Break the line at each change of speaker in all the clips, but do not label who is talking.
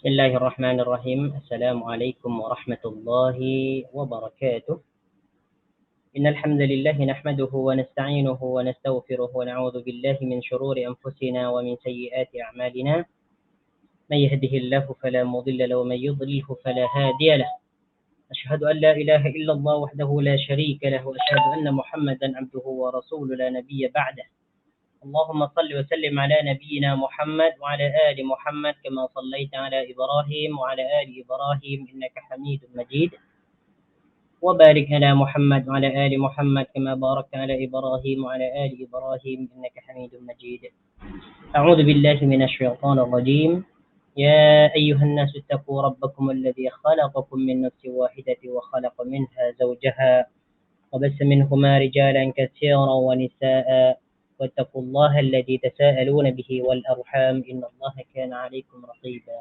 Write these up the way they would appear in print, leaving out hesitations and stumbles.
بسم الله الرحمن الرحيم. السلام عليكم ورحمة الله وبركاته. إن الحمد لله نحمده ونستعينه ونستغفره ونعوذ بالله من شرور أنفسنا ومن سيئات أعمالنا. من يهده الله فلا مضل له ومن يضلله فلا هادي له. أشهد أن لا إله إلا الله وحده لا شريك له وأشهد أن محمدا عبده ورسوله لا نبي بعده. اللهم صل وسلم على نبينا محمد وعلى آل محمد كما صليت على إبراهيم وعلى آل إبراهيم إنك حميد مجيد، وبارك على محمد وعلى آل محمد كما باركت على إبراهيم وعلى آل إبراهيم إنك حميد مجيد. أعوذ بالله من الشيطان الرجيم. يا أيها الناس اتقوا ربكم الذي خلقكم من نفس واحدة وخلق منها زوجها وبث منهما رجالا كثيرا ونساء واتقوا الله الذي تساءلون به والأرحام إن الله كان عليكم رقيبا.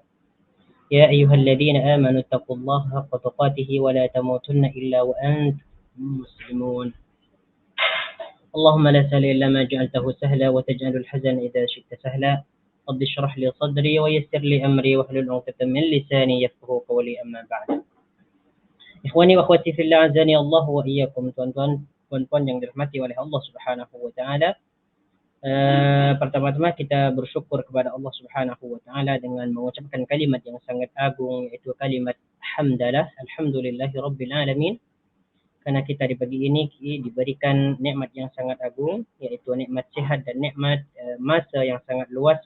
يا أيها الذين آمنوا اتقوا الله حق تقاته ولا تموتن إلا وأنتم مسلمون. اللهم لا سهل إلا ما جعلته سهلا وتجعل الحزن إذا شئت سهلا. رب اشرح لي صدري ويسر لي أمري واحلل عقدة من لساني يفقهوا قولي. أما بعد. Ikhwani wa akhwati fillah, azani Allah wa iyyakum. Tuan-tuan yang dirahmati oleh Allah Subhanahu wa taala. Pertama-tama kita bersyukur kepada Allah Subhanahu wa taala dengan mengucapkan kalimat yang sangat agung, yaitu kalimat hamdalah, alhamdulillahi rabbil alamin. Karena kita di pagi ini diberikan nikmat yang sangat agung, yaitu nikmat sehat dan nikmat masa yang sangat luas,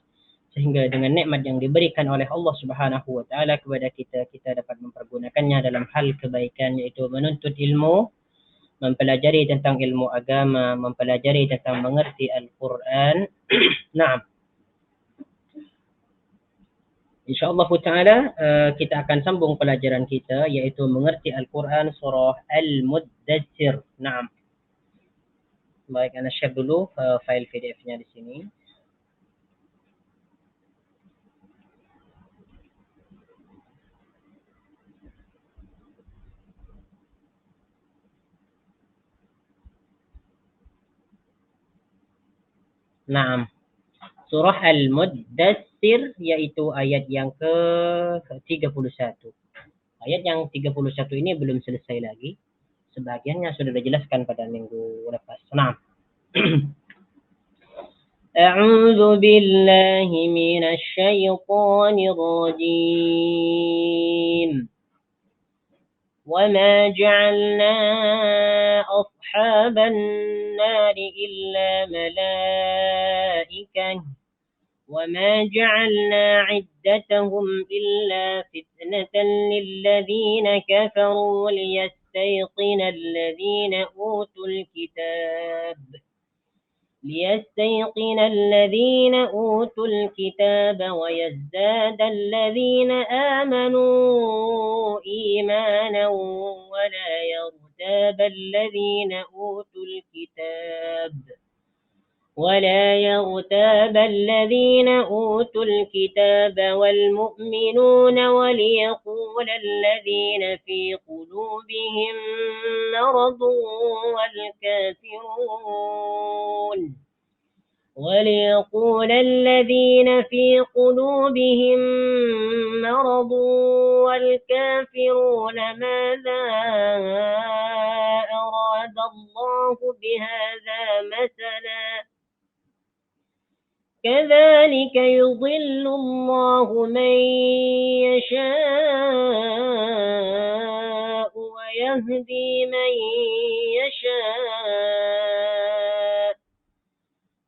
sehingga dengan nikmat yang diberikan oleh Allah Subhanahu wa taala kepada kita, kita dapat mempergunakannya dalam hal kebaikan, yaitu menuntut ilmu, mempelajari tentang ilmu agama, mempelajari tentang mengerti Al-Quran. Naam. InsyaAllah ta'ala kita akan sambung pelajaran kita, yaitu mengerti Al-Quran surah Al-Muddatsir. Naam. Baik, ana share dulu file PDF-nya di sini. Naam. Surah Al-Muddatsir yaitu ayat yang ke-31. Ayat yang 31 ini belum selesai lagi. Sebagiannya sudah dijelaskan pada minggu lepas. Naam. A'udzu billahi minasy syaithanir rajim. وما جعلنا أصحاب النار إلا ملائكة وما جعلنا عدتهم إلا فتنة للذين كفروا ليستيقن الذين أوتوا الكتاب ويزداد الذين آمنوا إيمانا ولا يرتاب الذين أوتوا الكتاب والمؤمنون وليقول الذين في قلوبهم مرض والكافرون ماذا أراد الله بهذا مثلا كذلك يضل الله من يشاء ويهدي من يشاء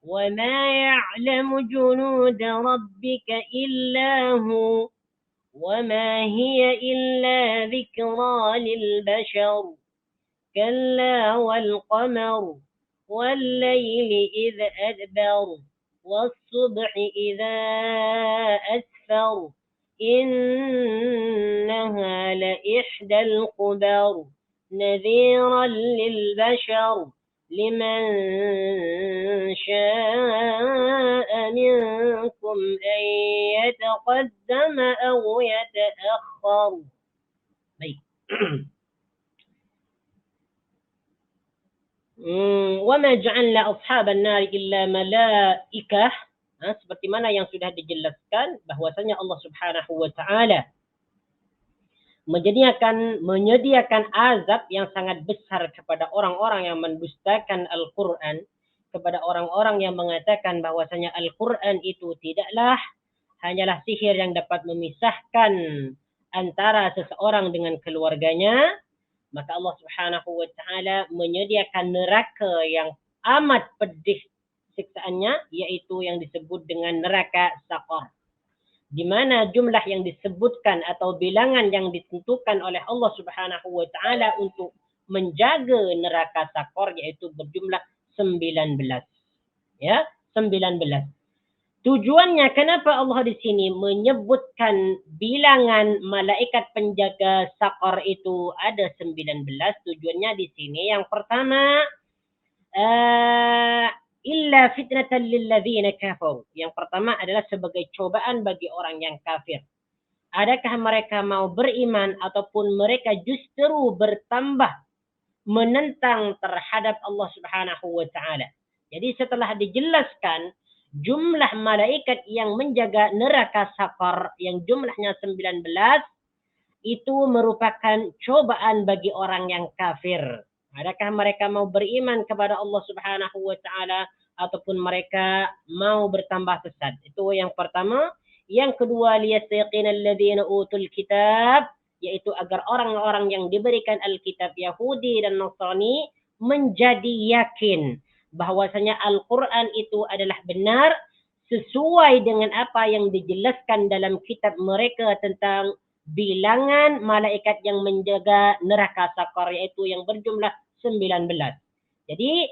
وما يعلم جنود ربك إلا هو وما هي إلا ذكرى للبشر كلا والقمر والليل إذ أدبر والصبح إذا أسفر إنها لإحدى الكبر نذيرا للبشر لمن شاء منكم أن يتقدم أو يتأخر. وما جعلنا أصحاب النار إلا ملائكة. Seperti mana yang sudah dijelaskan bahwasanya Allah Subhanahu wa taala menyediakan azab yang sangat besar kepada orang-orang yang mendustakan Al-Qur'an, kepada orang-orang yang mengatakan bahwasanya Al-Qur'an itu tidaklah hanyalah sihir yang dapat memisahkan antara seseorang dengan keluarganya, maka Allah Subhanahu wa taala menyediakan neraka yang amat pedih siksaannya, yaitu yang disebut dengan neraka Saqar, di mana jumlah yang disebutkan atau bilangan yang ditentukan oleh Allah Subhanahu wa taala untuk menjaga neraka Saqar yaitu berjumlah 19. Ya, 19. Tujuannya kenapa Allah di sini menyebutkan bilangan malaikat penjaga Saqar itu ada 19? Tujuannya di sini yang pertama, illa fitnatan lilladzina kafaru. Yang pertama adalah sebagai cobaan bagi orang yang kafir. Adakah mereka mau beriman ataupun mereka justru bertambah menentang terhadap Allah Subhanahu wa taala. Jadi setelah dijelaskan jumlah malaikat yang menjaga neraka Saqar yang jumlahnya 19, itu merupakan cobaan bagi orang yang kafir. Adakah mereka mau beriman kepada Allah Subhanahu wa taala ataupun mereka mau bertambah sesat? Itu yang pertama. Yang kedua, liyastaqinal ladzina utul kitab, yaitu agar orang-orang yang diberikan Alkitab Yahudi dan Nasrani menjadi yakin bahwasanya Al-Qur'an itu adalah benar sesuai dengan apa yang dijelaskan dalam kitab mereka tentang bilangan malaikat yang menjaga neraka Saqar, yaitu yang berjumlah 19. Jadi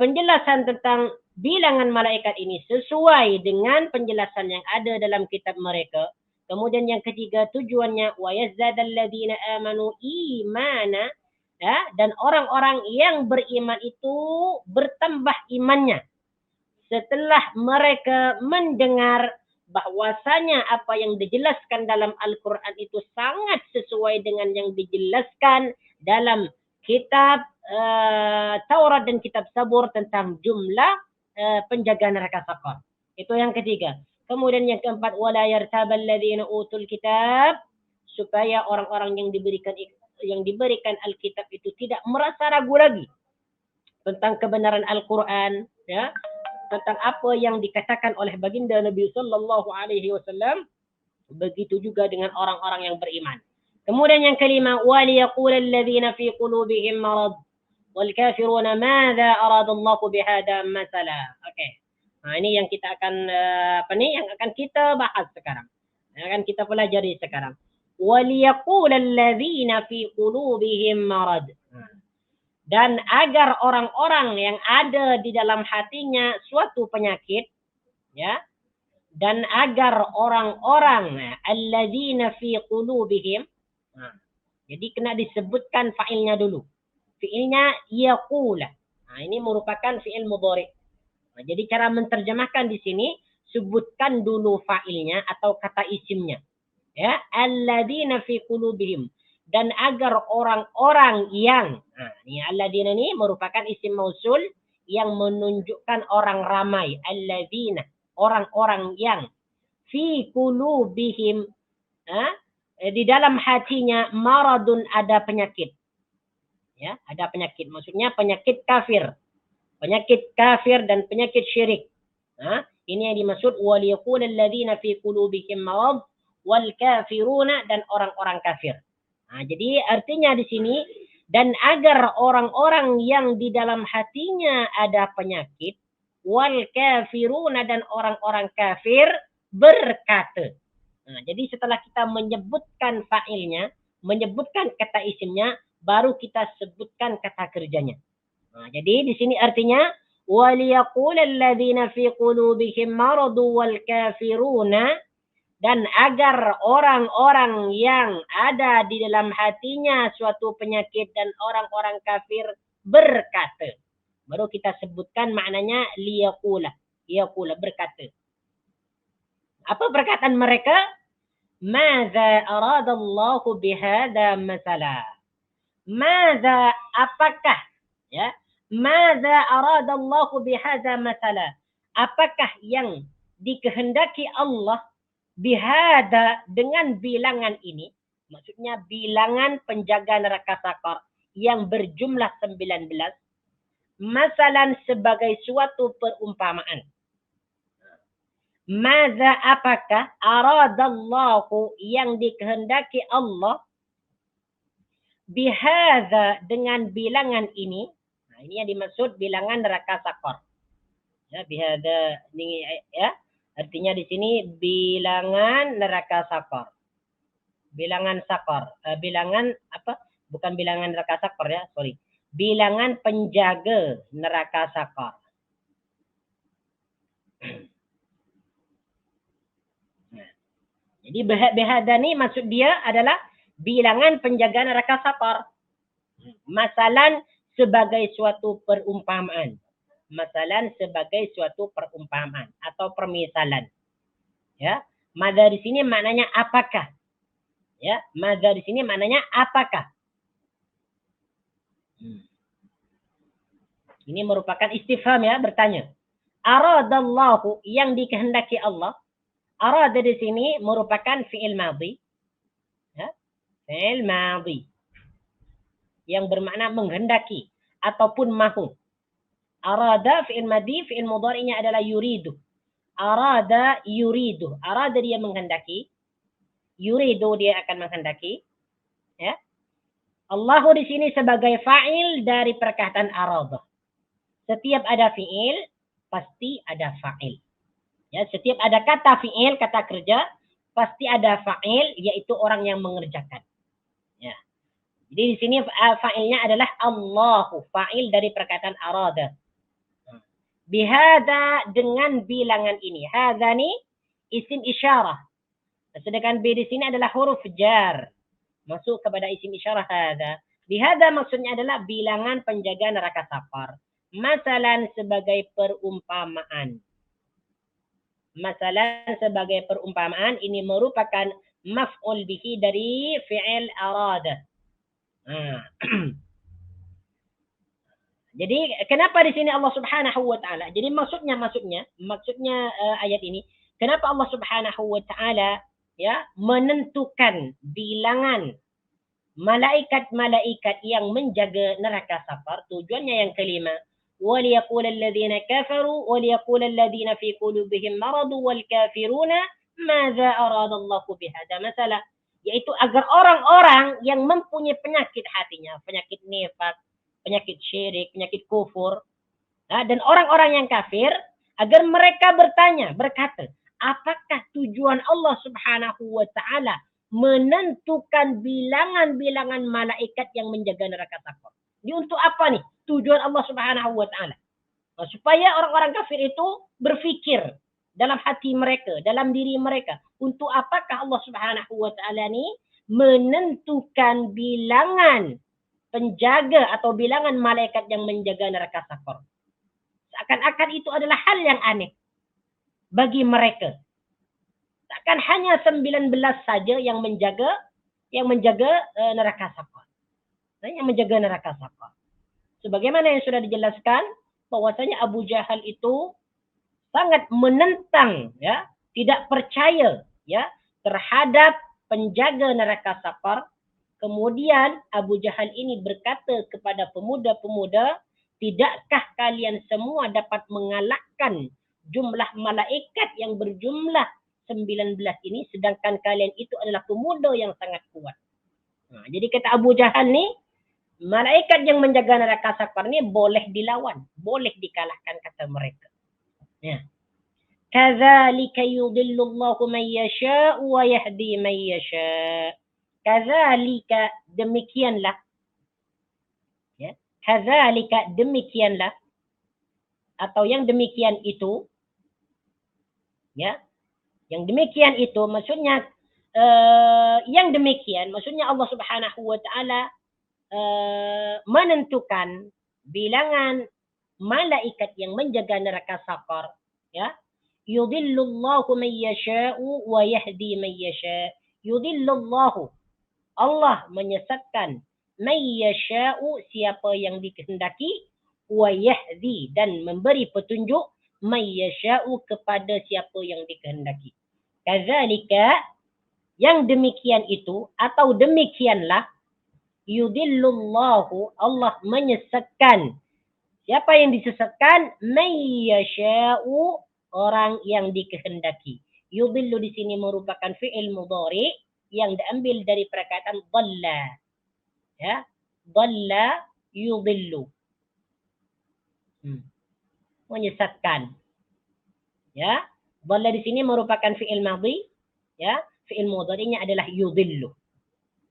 penjelasan tentang bilangan malaikat ini sesuai dengan penjelasan yang ada dalam kitab mereka. Kemudian yang ketiga, tujuannya wa yazdadal ladzina amanu imana, ya, dan orang-orang yang beriman itu bertambah imannya setelah mereka mendengar bahwasanya apa yang dijelaskan dalam Al-Quran itu sangat sesuai dengan yang dijelaskan dalam kitab Taurat dan kitab Zabur tentang jumlah penjaga neraka Saqar. Itu yang ketiga. Kemudian yang keempat, wala yartabal ladzina utul kitab, supaya orang-orang yang diberikan Alkitab itu tidak merasa ragu lagi tentang kebenaran Al-Quran, ya, tentang apa yang dikatakan oleh baginda Nabi sallallahu alaihi wasallam. Begitu juga dengan orang-orang yang beriman. Kemudian yang kelima, waliyaqul alladzina fi qulubihim marad wal kafiruna madza aradallahu bihadza masala. Okey. Nah, ini yang kita akan yang akan kita bahas sekarang. Yang akan kita pelajari sekarang. Waliyaqul alladzina fi qulubihim marad. Dan agar orang-orang yang ada di dalam hatinya suatu penyakit, ya, dan agar orang-orang alladzina fi qulubihim, jadi kena disebutkan fa'ilnya dulu. Fi'ilnya yaqula. Ini merupakan fi'il mudhari'. Jadi cara menterjemahkan di sini, sebutkan dulu fa'ilnya atau kata isimnya. Ya, alladzina fi qulubihim, dan agar orang-orang yang, ini alladzina ini merupakan isim mausul yang menunjukkan orang ramai. Alladzina, orang-orang yang, fi qulubihim, di dalam hatinya, maradun, ada penyakit. Ya, ada penyakit. Maksudnya penyakit kafir. Penyakit kafir dan penyakit syirik. Ini yang dimaksud waliyaqul alladzina fi qulubihim marad wal kafiruna, dan orang-orang kafir. Jadi artinya di sini, dan agar orang-orang yang di dalam hatinya ada penyakit, wal kafiruna, dan orang-orang kafir berkata. Jadi setelah kita menyebutkan fa'ilnya, menyebutkan kata isimnya, baru kita sebutkan kata kerjanya. Jadi di sini artinya waliyaqul alladzina fi qulubihim maradu wal kafiruna, dan agar orang-orang yang ada di dalam hatinya suatu penyakit dan orang-orang kafir berkata. Baru kita sebutkan maknanya liyaqula. Liyaqula, berkata. Apa perkataan mereka? Madza aradallahu bihadza masala. Madza, apakah, ya? Madza aradallahu bihadza masala. Apakah yang dikehendaki Allah bihada dengan bilangan ini, maksudnya bilangan penjaga neraka sakar yang berjumlah 19, masalan sebagai suatu perumpamaan. Maza apakah aradallahu yang dikehendaki Allah bihadza dengan bilangan ini. Nah, ini yang dimaksud bilangan neraka sakar. Ya, bihadza ini ya. Artinya di sini bilangan neraka sakar. Bilangan sakar. Bilangan apa? Bukan bilangan neraka sakar ya, sorry. Bilangan penjaga neraka sakar. Nah, jadi bihadza ini maksud dia adalah bilangan penjaga neraka sakar. Masalan sebagai suatu perumpamaan. Masalan sebagai suatu perumpamaan atau permisalan. Ya, madza di sini maknanya apakah? Ya, madza di sini maknanya apakah? Ini merupakan istifham ya, bertanya. Aradallahu yang dikehendaki Allah. Arada di sini merupakan fi'il madhi. Ya, fi'il madhi. Yang bermakna menghendaki ataupun mahu. Arada fi'il madhi, fi'il mudhari'nya adalah yuridu. Arada yuridu. Arada dia menghendaki. Yuridu dia akan menghendaki. Ya. Allah di sini sebagai fa'il dari perkataan arada. Setiap ada fi'il pasti ada fa'il. Ya, setiap ada kata fi'il, kata kerja, pasti ada fa'il, yaitu orang yang mengerjakan. Ya. Jadi di sini fa'ilnya adalah Allahu, fa'il dari perkataan arada. Bihada dengan bilangan ini. Hadza ni isim isyarah. Sedangkan B di sini adalah huruf jar. Masuk kepada isim isyarah hadza. Bihada maksudnya adalah bilangan penjaga neraka sakar. Masalan sebagai perumpamaan. Masalan sebagai perumpamaan ini merupakan maf'ul bihi dari fi'il arada. Jadi kenapa di sini Allah Subhanahu wa taala? Jadi maksudnya ayat ini, kenapa Allah Subhanahu wa taala ya menentukan bilangan malaikat-malaikat yang menjaga neraka sakar? Tujuannya yang kelima, وَلِيَقُولَ الَّذِينَ كَفَرُوا وَلِيَقُولَ الَّذِينَ فِي قُلُوبِهِم مَرَضٌ وَالْكَافِرُونَ مَاذَا أَرَادَ اللَّهُ بِهَذَا مثلا, yaitu agar orang-orang yang mempunyai penyakit hatinya, penyakit nifaq, penyakit syirik, penyakit kufur, dan orang-orang yang kafir, agar mereka berkata, apakah tujuan Allah Subhanahu wa taala menentukan bilangan-bilangan malaikat yang menjaga neraka sakar? Ini untuk apa nih tujuan Allah Subhanahu wa taala? Supaya orang-orang kafir itu berfikir dalam hati mereka, dalam diri mereka, untuk apakah Allah Subhanahu wa taala ni menentukan bilangan penjaga atau bilangan malaikat yang menjaga neraka sakar. Seakan-akan itu adalah hal yang aneh bagi mereka. Takkan hanya 19 saja yang menjaga neraka sakar. Yang menjaga neraka sakar. Sebagaimana yang sudah dijelaskan, bahwasanya Abu Jahal itu sangat menentang, ya, tidak percaya, ya, terhadap penjaga neraka sakar. Kemudian Abu Jahal ini berkata kepada pemuda-pemuda, tidakkah kalian semua dapat mengalahkan jumlah malaikat yang berjumlah 19 ini, sedangkan kalian itu adalah pemuda yang sangat kuat. Jadi kata Abu Jahal ni, malaikat yang menjaga neraka sakar ni boleh dilawan, boleh dikalahkan, kata mereka. Ya. Kadzalika yudhillullahu man yasha'u wa yahdi man yasha'. Kadzalika, demikianlah. Ya. Kadzalika, demikianlah. Atau yang demikian itu. Ya. Yang demikian itu maksudnya yang demikian maksudnya Allah Subhanahu wa taala menentukan bilangan malaikat yang menjaga neraka sakar, ya. Yudhillullahu man yasha'u wa yahdi man yasha'. Yudhillullahu, Allah menyesatkan, man yasha'u, siapa yang dikehendaki, wa yahdi, dan memberi petunjuk, may yasha'u kepada siapa yang dikehendaki. Kadzalika, yang demikian itu atau demikianlah, yudillullahu, Allah menyesatkan. Siapa yang disesatkan? May yasha'u, orang yang dikehendaki. Yudillu di sini merupakan fi'il mudhari yang diambil dari perkataan dhalla. Ya, dhalla yudillu. Menyesatkan. Ya, dhalla di sini merupakan fi'il madhi, ya, fi'il mudhari'nya adalah yudillu.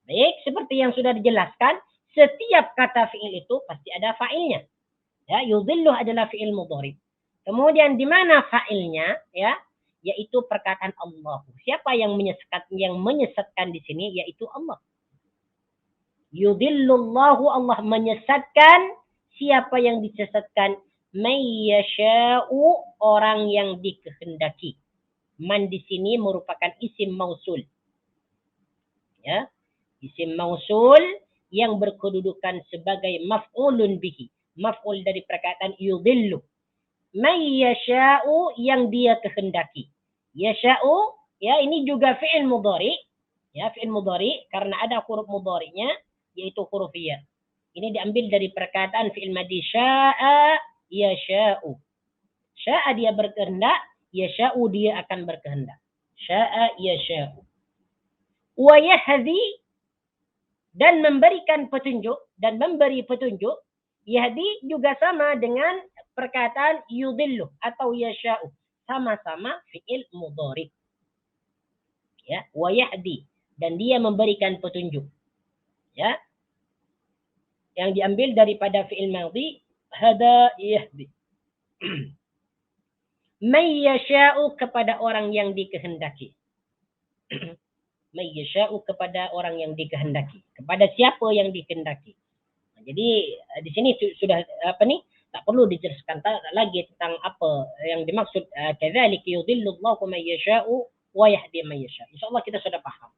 Baik, seperti yang sudah dijelaskan, setiap kata fi'il itu pasti ada fa'ilnya. Ya, yudillu adalah fi'il mudhari'. Kemudian di mana fa'ilnya? Ya, yaitu perkataan Allah. Siapa yang menyesatkan di sini? Yaitu Allah. Yudillullahu, Allah menyesatkan. Siapa yang disesatkan? May yasha'u, orang yang dikehendaki. Man di sini merupakan isim mausul. Ya, isim mausul yang berkedudukan sebagai maf'ulun bihi. Maf'ul dari perkataan yudillu. May yasha'u, yang dia kehendaki. Yasha'u, ya, ini juga fi'il mudhari. Ya, fi'il mudhari karena ada huruf mudhari'nya yaitu huruf ya. Ini diambil dari perkataan fi'il madhi sya'a yasha'u. Sya'a dia berkehendak, yasha'u dia akan berkehendak. Sya'a yasha'u. Wa yahdi, dan memberikan petunjuk, dan memberi petunjuk. Yahdi juga sama dengan perkataan yudillu atau yasha'u. Sama-sama fi'il mudhari. Ya, wa yahdi, dan dia memberikan petunjuk. Ya. Yang diambil daripada fi'il madhi hada yahdi. May yasha'u, kepada orang yang dikehendaki. May yasha'u, kepada orang yang dikehendaki. Kepada siapa yang dikehendaki. Jadi di sini sudah tak perlu dijelaskan lagi tentang apa yang dimaksud kadzalika yudhillullahu may yasha'u wa yahdi may yasha'. Insyaallah kita sudah paham.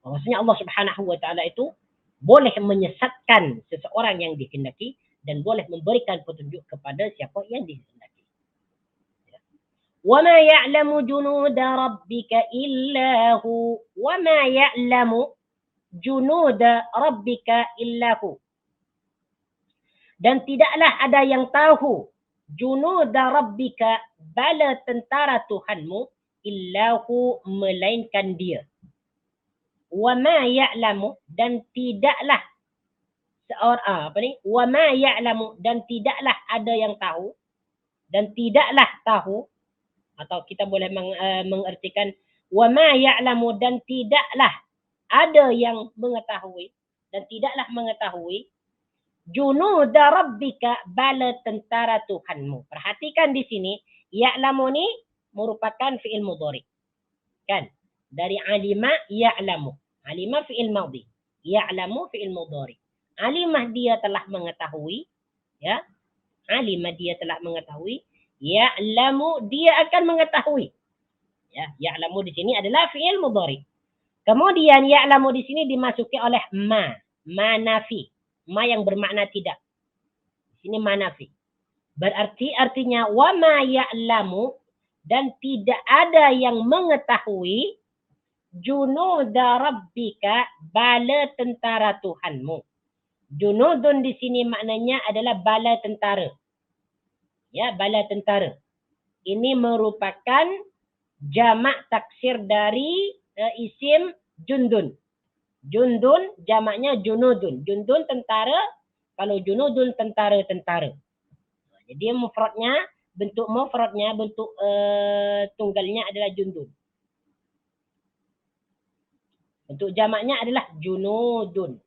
Maksudnya Allah Subhanahu wa taala itu boleh menyesatkan seseorang yang dikehendaki dan boleh memberikan petunjuk kepada siapa yang dikehendaki. Wa ma ya'lamu junuda rabbika illa hu. Wa ma ya'lamu junuda rabbika illa hu. Dan tidaklah ada yang tahu junuda rabbika, bala tentara Tuhanmu, illahu, melainkan dia. Wa ma ya'lamu, dan tidaklah wa ma ya'lamu, dan tidaklah ada yang tahu, dan tidaklah tahu, atau kita boleh mengartikan wa ma ya'lamu, dan tidaklah ada yang mengetahui, dan tidaklah mengetahui junuda rabbika, bala tentara Tuhanmu. Perhatikan di sini, ya'lamu ni merupakan fi'il mudhari. Kan? Dari alima ya'lamu. Alima fi'il madhi. Ya'lamu fi'il mudhari. Alimah dia telah mengetahui, ya. Alimah dia telah mengetahui, ya'lamu dia akan mengetahui. Ya, ya'lamu di sini adalah fi'il mudhari. Kemudian ya'lamu di sini dimasuki oleh ma nafi. Ma yang bermakna tidak. Di sini ma nafi. Berarti artinya wa ma ya'lamu, dan tidak ada yang mengetahui junuda rabbika, bala tentara Tuhanmu. Junudun di sini maknanya adalah bala tentara. Ya, bala tentara. Ini merupakan jamak taksir dari isim jundun. Jundun jamaknya junudun. Jundun tentara, kalau junudun tentara-tentara. Jadi mufradnya, bentuk mufradnya, bentuk tunggalnya adalah jundun. Bentuk jamaknya adalah junudun.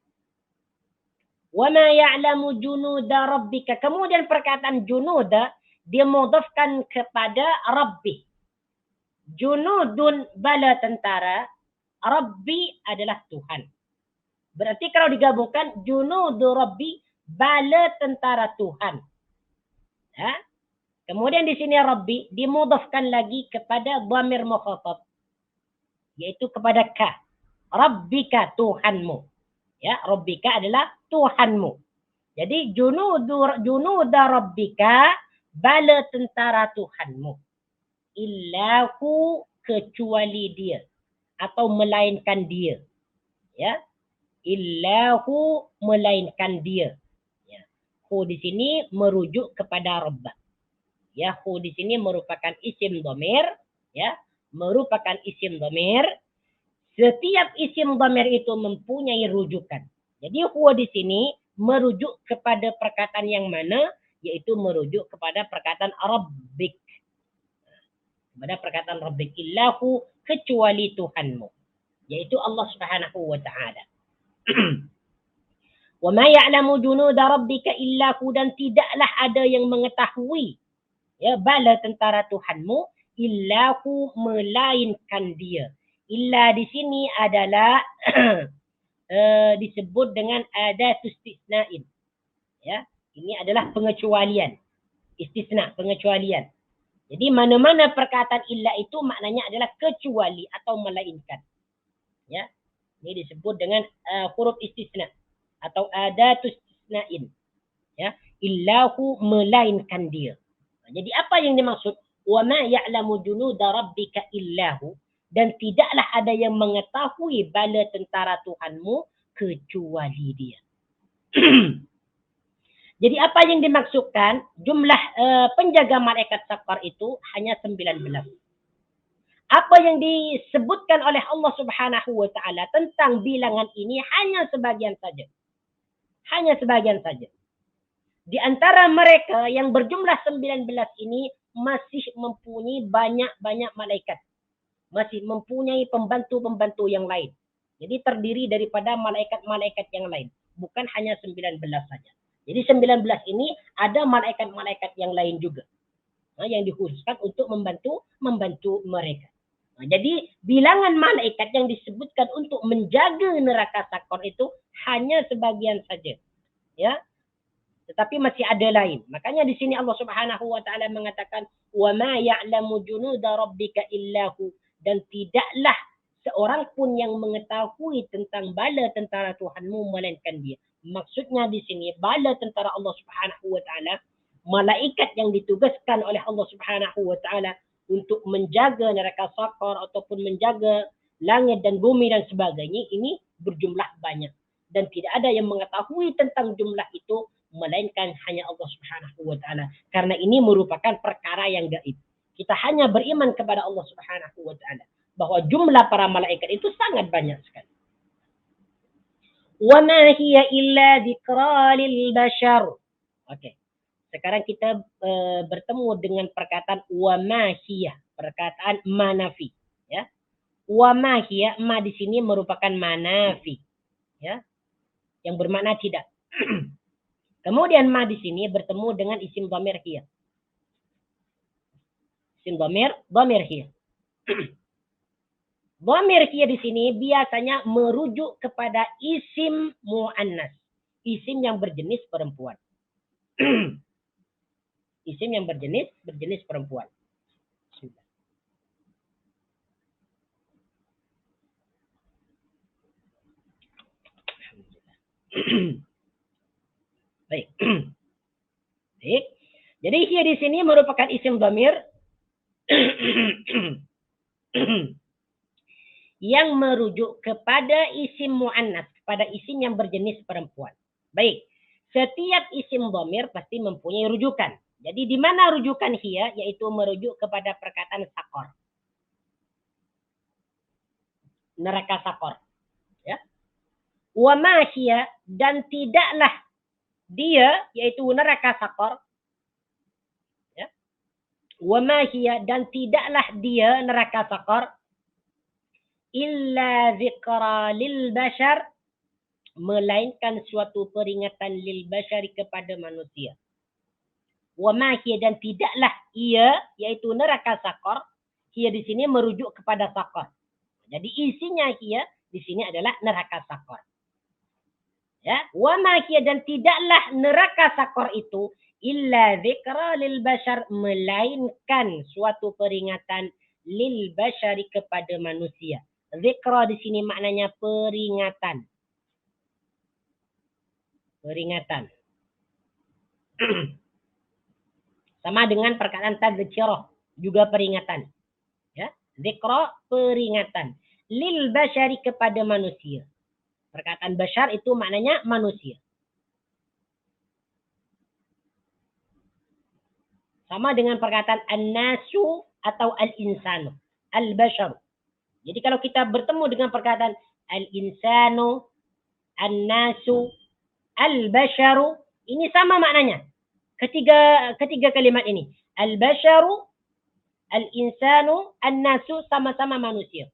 Wa ma ya'lamu junuda rabbika. Kemudian perkataan junuda dia mudhafkan kepada rabbi. Junudun, bala tentara, rabbi adalah Tuhan. Berarti kalau digabungkan junudu rabbi, bala tentara Tuhan. Ha? Kemudian di sini rabbi dimudhafkan lagi kepada dhamir mukhatab, yaitu kepada ka. Rabbika, Tuhanmu. Ya, rabbika adalah Tuhanmu. Jadi junuda rabbika, bala tentara Tuhanmu, illahu kecuali dia atau melainkan dia, ya, illahu melainkan dia, ya. Hu di sini merujuk kepada Rabb, ya. Hu di sini merupakan isim dhamir, ya, merupakan isim dhamir. Setiap isim dhamir itu mempunyai rujukan. Jadi huwa di sini merujuk kepada perkataan yang mana, yaitu merujuk kepada perkataan Rabbik. Kepada perkataan Rabbik, illahu kecuali Tuhanmu, yaitu Allah Subhanahu wa taala. Wa ma ya'lamu junuda rabbika illa hu, dan tidaklah ada yang mengetahui, ya, bala tentara Tuhanmu, illahu melainkan dia. Illa di sini adalah disebut dengan adatus istisna'in, ya. Ini adalah pengecualian, istisna, pengecualian. Jadi mana-mana perkataan illa itu maknanya adalah kecuali atau melainkan, ya. Ini disebut dengan huruf istisna atau adatus istisna'in, ya. Illahu melainkan dia. Jadi apa yang dimaksud wa ma ya'lamu junuda rabbika illahu, dan tidaklah ada yang mengetahui bala tentara Tuhanmu kecuali dia. Jadi apa yang dimaksudkan, jumlah penjaga malaikat Saqar itu hanya 19. Apa yang disebutkan oleh Allah Subhanahu wa taala tentang bilangan ini hanya sebagian saja. Hanya sebagian saja. Di antara mereka yang berjumlah 19 ini masih mempunyai banyak-banyak malaikat. Masih mempunyai pembantu-pembantu yang lain. Jadi terdiri daripada malaikat-malaikat yang lain. Bukan hanya 19 saja. Jadi 19 ini ada malaikat-malaikat yang lain juga. Yang dikhususkan untuk membantu mereka. Jadi bilangan malaikat yang disebutkan untuk menjaga neraka Saqar itu hanya sebagian saja. Ya. Tetapi masih ada lain. Makanya di sini Allah Subhanahu wa taala mengatakan wa ma ya'lamu junuda rabbika illahu, dan tidaklah seorang pun yang mengetahui tentang bala tentara Tuhanmu melainkan dia. Maksudnya di sini bala tentara Allah Subhanahu wa taala, malaikat yang ditugaskan oleh Allah Subhanahu wa taala untuk menjaga neraka Saqar ataupun menjaga langit dan bumi dan sebagainya, ini berjumlah banyak dan tidak ada yang mengetahui tentang jumlah itu melainkan hanya Allah Subhanahu wa taala. Karena ini merupakan perkara yang gaib. Kita hanya beriman kepada Allah Subhanahu wa taala bahwa jumlah para malaikat itu sangat banyak sekali. Wa ma hiya illa dzikra lil bashar. Okey. Sekarang kita bertemu dengan perkataan wa ma hiya, perkataan manafi, ya. Wa ma hiya, ma di sini merupakan manafi, ya. Yang bermakna tidak. Kemudian ma di sini bertemu dengan isim dhamir hiya. Isim dhamir hiya. Dhamir hiya di sini biasanya merujuk kepada isim muannas, isim yang berjenis perempuan. Isim yang berjenis perempuan. Baik. Baik. Jadi hiya di sini merupakan isim dhamir yang merujuk kepada isim muannas, kepada isim yang berjenis perempuan. Baik. Setiap isim dhamir pasti mempunyai rujukan. Jadi di mana rujukan hiya, yaitu merujuk kepada perkataan Saqar. Neraka Saqar. Ya. Wa ma hiya, dan tidaklah dia, yaitu neraka Saqar. Ya. Wa ma hiya, dan tidaklah dia neraka Saqar illa zikra lil bashar, melainkan suatu peringatan lil bashari kepada manusia. Wa ma hiya, dan tidaklah ia, yaitu neraka Saqar. Hiya di sini merujuk kepada Saqar. Jadi isinya hiya di sini adalah neraka Saqar. Ya, wa ma hiya, dan tidaklah neraka Saqar itu illa zikra lil bashar, melainkan suatu peringatan lil bashari kepada manusia. Zikra di sini maknanya peringatan. Peringatan.
Sama dengan perkataan tadzkirah, juga peringatan. Ya, zikra peringatan. Lil basyari kepada manusia. Perkataan basyar itu maknanya manusia. Sama dengan perkataan an-nasu atau al-insanu. Al-basyaru. Jadi kalau kita bertemu dengan perkataan al-insanu, an-nasu, al-basyaru, ini sama maknanya. Ketiga kalimat ini. Al-basyaru, al-insanu, an-nasu, sama-sama manusia.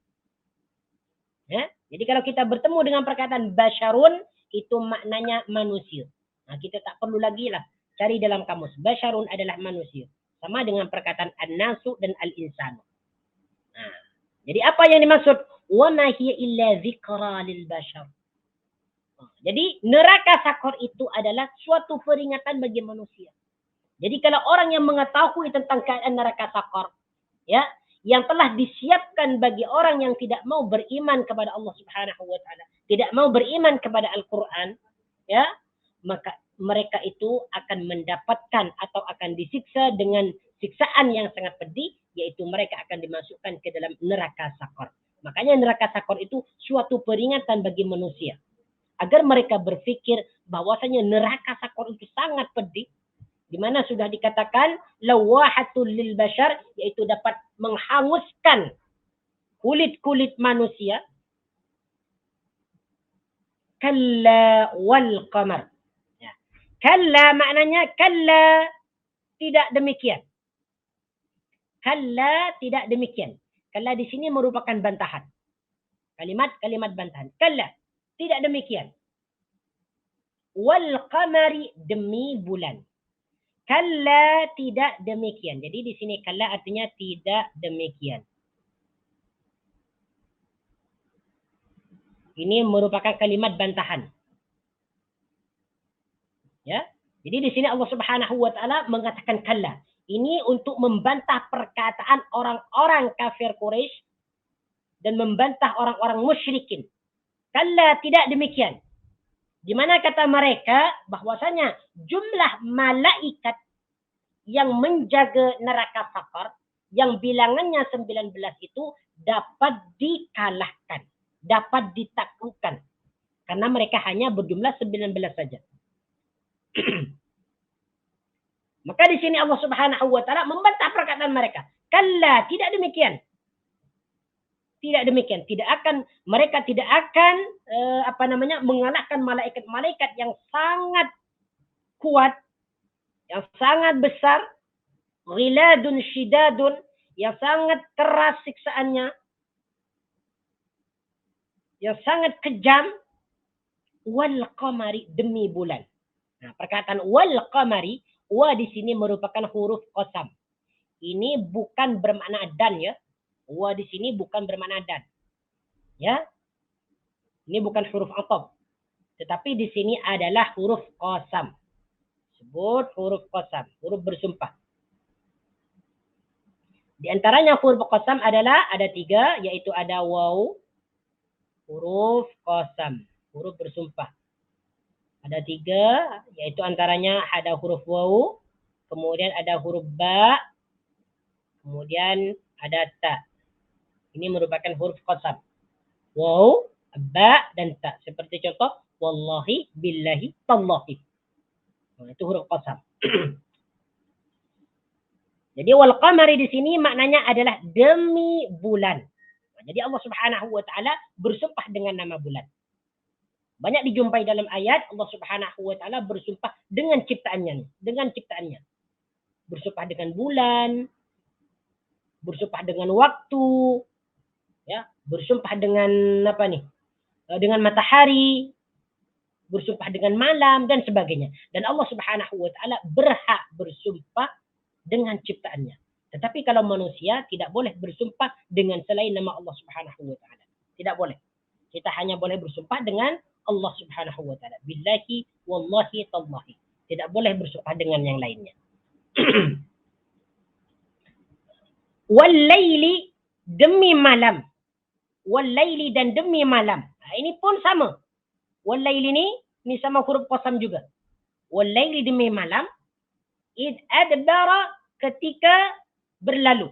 Ya? Jadi kalau kita bertemu dengan perkataan basyarun, itu maknanya manusia. Nah, kita tak perlu lagi lah cari dalam kamus. Basyarun adalah manusia. Sama dengan perkataan an-nasu dan al-insanu. Nah, jadi apa yang dimaksud? Wa ma hiya illa dzikra lil bashar. Jadi neraka sakor itu adalah suatu peringatan bagi manusia. Jadi kalau orang yang mengetahui tentang keadaan neraka sakor, ya, yang telah disiapkan bagi orang yang tidak mau beriman kepada Allah Subhanahu wa taala, tidak mau beriman kepada Al-Qur'an, ya, maka mereka itu akan mendapatkan atau akan disiksa dengan siksaan yang sangat pedih, yaitu mereka akan dimasukkan ke dalam neraka sakor. Makanya neraka sakor itu suatu peringatan bagi manusia, agar mereka berpikir bahwasanya neraka sakor itu sangat pedih, di mana sudah dikatakan lawahatul lil bashar, yaitu dapat menghanguskan kulit-kulit manusia. Kalla wal qamar. Ya. Kalla maknanya kalla, tidak demikian. Kalla tidak demikian. Kalla di sini merupakan bantahan. Kalimat bantahan. Kalla tidak demikian. Wal qamari, demi bulan. Kalla tidak demikian. Jadi di sini kalla artinya tidak demikian. Ini merupakan kalimat bantahan. Ya. Jadi di sini Allah Subhanahu wa taala mengatakan kalla. Ini untuk membantah perkataan orang-orang kafir Quraisy dan membantah orang-orang musyrikin. Kalla tidak demikian. Di mana kata mereka bahwasanya jumlah malaikat yang menjaga neraka sakar yang bilangannya 19 itu dapat dikalahkan, dapat ditaklukkan. Karena mereka hanya berjumlah 19 saja. Maka di sini Allah Subhanahu wa taala membantah perkataan mereka. Kalla, tidak demikian. Tidak demikian. Mereka tidak akan mengalahkan malaikat-malaikat yang sangat kuat, yang sangat besar, ghiladun syidadun, yang sangat keras siksaannya, yang sangat kejam, wal qamari, demi bulan. Nah, perkataan wal qamari, wa di sini merupakan huruf qasam. Ini bukan bermakna dan, ya. Wa di sini bukan bermakna dan. Ya. Ini bukan huruf ataf. Tetapi di sini adalah huruf qasam. Sebut huruf qasam, huruf bersumpah. Di antaranya huruf qasam adalah ada 3, yaitu ada waw, huruf qasam, huruf bersumpah. Ada 3, yaitu antaranya ada huruf waw, kemudian ada huruf ba, kemudian ada ta. Ini merupakan huruf qasam. Waw, ba, dan ta. Seperti contoh, wallahi, billahi, tallahi. Nah, itu huruf qasam. Jadi wal qamari di sini maknanya adalah demi bulan. Nah, jadi Allah Subhanahu wa taala bersumpah dengan nama bulan. Banyak dijumpai dalam ayat Allah Subhanahu wa taala bersumpah dengan ciptaannya, Bersumpah dengan bulan, bersumpah dengan waktu, ya, bersumpah dengan dengan matahari, bersumpah dengan malam dan sebagainya. Dan Allah Subhanahu wa taala berhak bersumpah dengan ciptaannya. Tetapi kalau manusia tidak boleh bersumpah dengan selain nama Allah Subhanahu wa taala. Tidak boleh. Kita hanya boleh bersumpah dengan Allah Subhanahu wa taala. Billahi, wallahi, tallahi. Tidak boleh bersumpah dengan yang lainnya. Wal laili, demi malam. Wal laili, dan demi malam. Nah, ini pun sama. Wal laili ini sama huruf qasam juga. Wal laili, demi malam. Id adbara, ketika berlalu.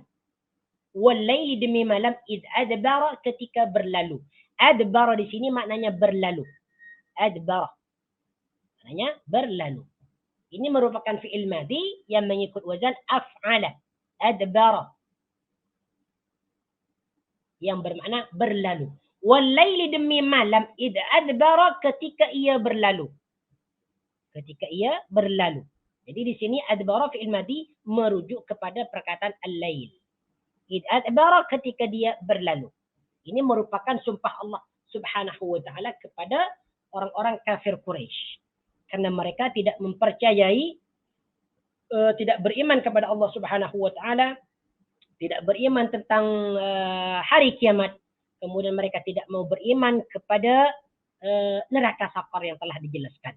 Wal-laili demi malam id adbara ketika berlalu. Adbara di sini maknanya berlalu. Adbara maknanya berlalu. Ini merupakan fi'il madhi yang mengikut wazan af'ala. Adbara yang bermakna berlalu. Wal-laili demi malam id adbara ketika ia berlalu. Ketika ia berlalu. Jadi di sini adbara fi'il madhi merujuk kepada perkataan al-lail. Id adbara ketika dia berlalu. Ini merupakan sumpah Allah Subhanahu wa taala kepada orang-orang kafir Quraisy. Karena mereka tidak mempercayai, tidak beriman kepada Allah Subhanahu wa taala, tidak beriman tentang hari kiamat. Kemudian mereka tidak mau beriman kepada neraka saqar yang telah dijelaskan.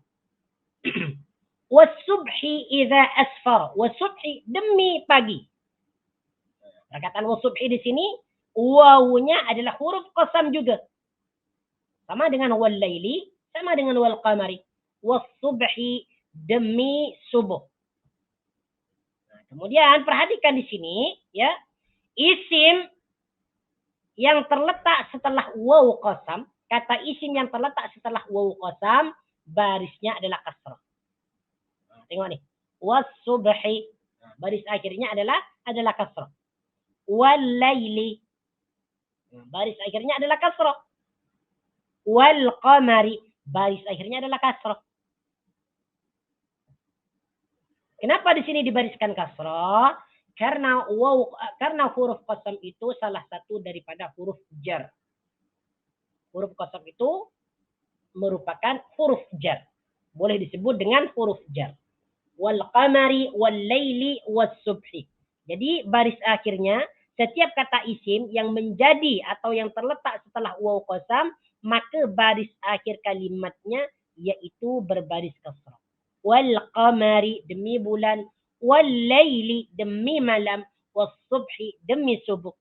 Wasubhi idza asfar. Wasubhi demi pagi. Perkataan wasubhi di sini wawunya adalah huruf qasam juga. Sama dengan wal laili, sama dengan wal qamari. Wasubhi demi subuh. Nah, kemudian perhatikan di sini ya, isim yang terletak setelah waw qasam, kata isim yang terletak setelah waw qasam barisnya adalah kasrah. Nah, tengok nih. Wasubhi. Nah, baris akhirnya adalah kasrah. Wal laili. Nah, baris akhirnya adalah kasrah. Wal qamari. Baris akhirnya adalah kasrah. Kenapa di sini dibariskan kasrah? Karena huruf qasam itu salah satu daripada huruf jar. Huruf qasam itu merupakan huruf jar. Boleh disebut dengan huruf jar. Wal qamari wal laili was subhi. Jadi baris akhirnya setiap kata isim yang menjadi atau yang terletak setelah waw qasam, maka baris akhir kalimatnya yaitu berbaris kasrah. Wal qamari demi bulan, wal laili demi malam, was subhi demi subuh.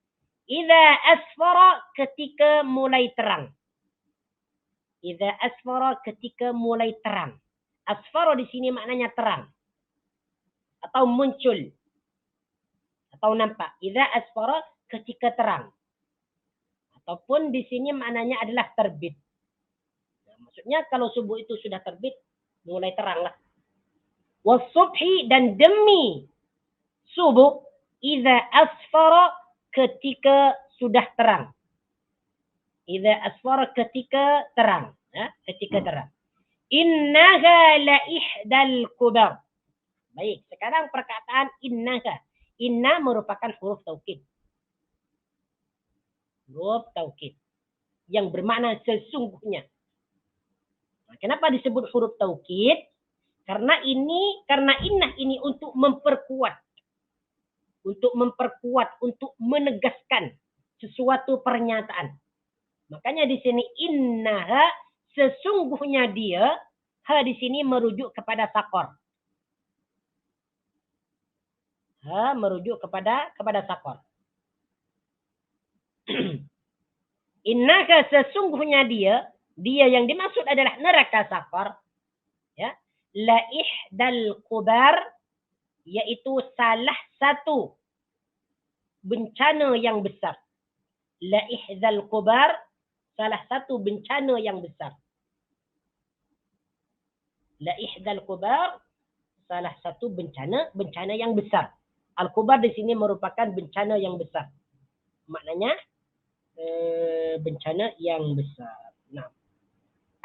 Idza asfara ketika mulai terang. Idza asfara ketika mulai terang. Asfara di sini maknanya terang atau muncul atau nampak. Idza asfara ketika terang. Ataupun di sini maknanya adalah terbit. Nah, maksudnya kalau subuh itu sudah terbit, mulai teranglah. Wasubhi dan demi subuh, idza asfara ketika sudah terang. Idza asfara ketika terang, ya, ketika terang. Innaha la ihdal kubar. Baik, sekarang perkataan innaha. Inna merupakan huruf taukid. Huruf taukid yang bermakna sesungguhnya. Nah, kenapa disebut huruf taukid? Karena innah ini untuk memperkuat, untuk menegaskan sesuatu pernyataan. Makanya di sini innaha sesungguhnya dia, ha di sini merujuk kepada sakor. Ha merujuk kepada sakor. Innaka sesungguhnya dia yang dimaksud adalah neraka sakor, ya. La ihdal kubar, yaitu salah satu bencana yang besar. La ihdal kubar, salah satu bencana yang besar. La ihdal kubar, salah satu bencana yang besar. Al-kubar di sini merupakan bencana yang besar. Maknanya bencana yang besar. Nah,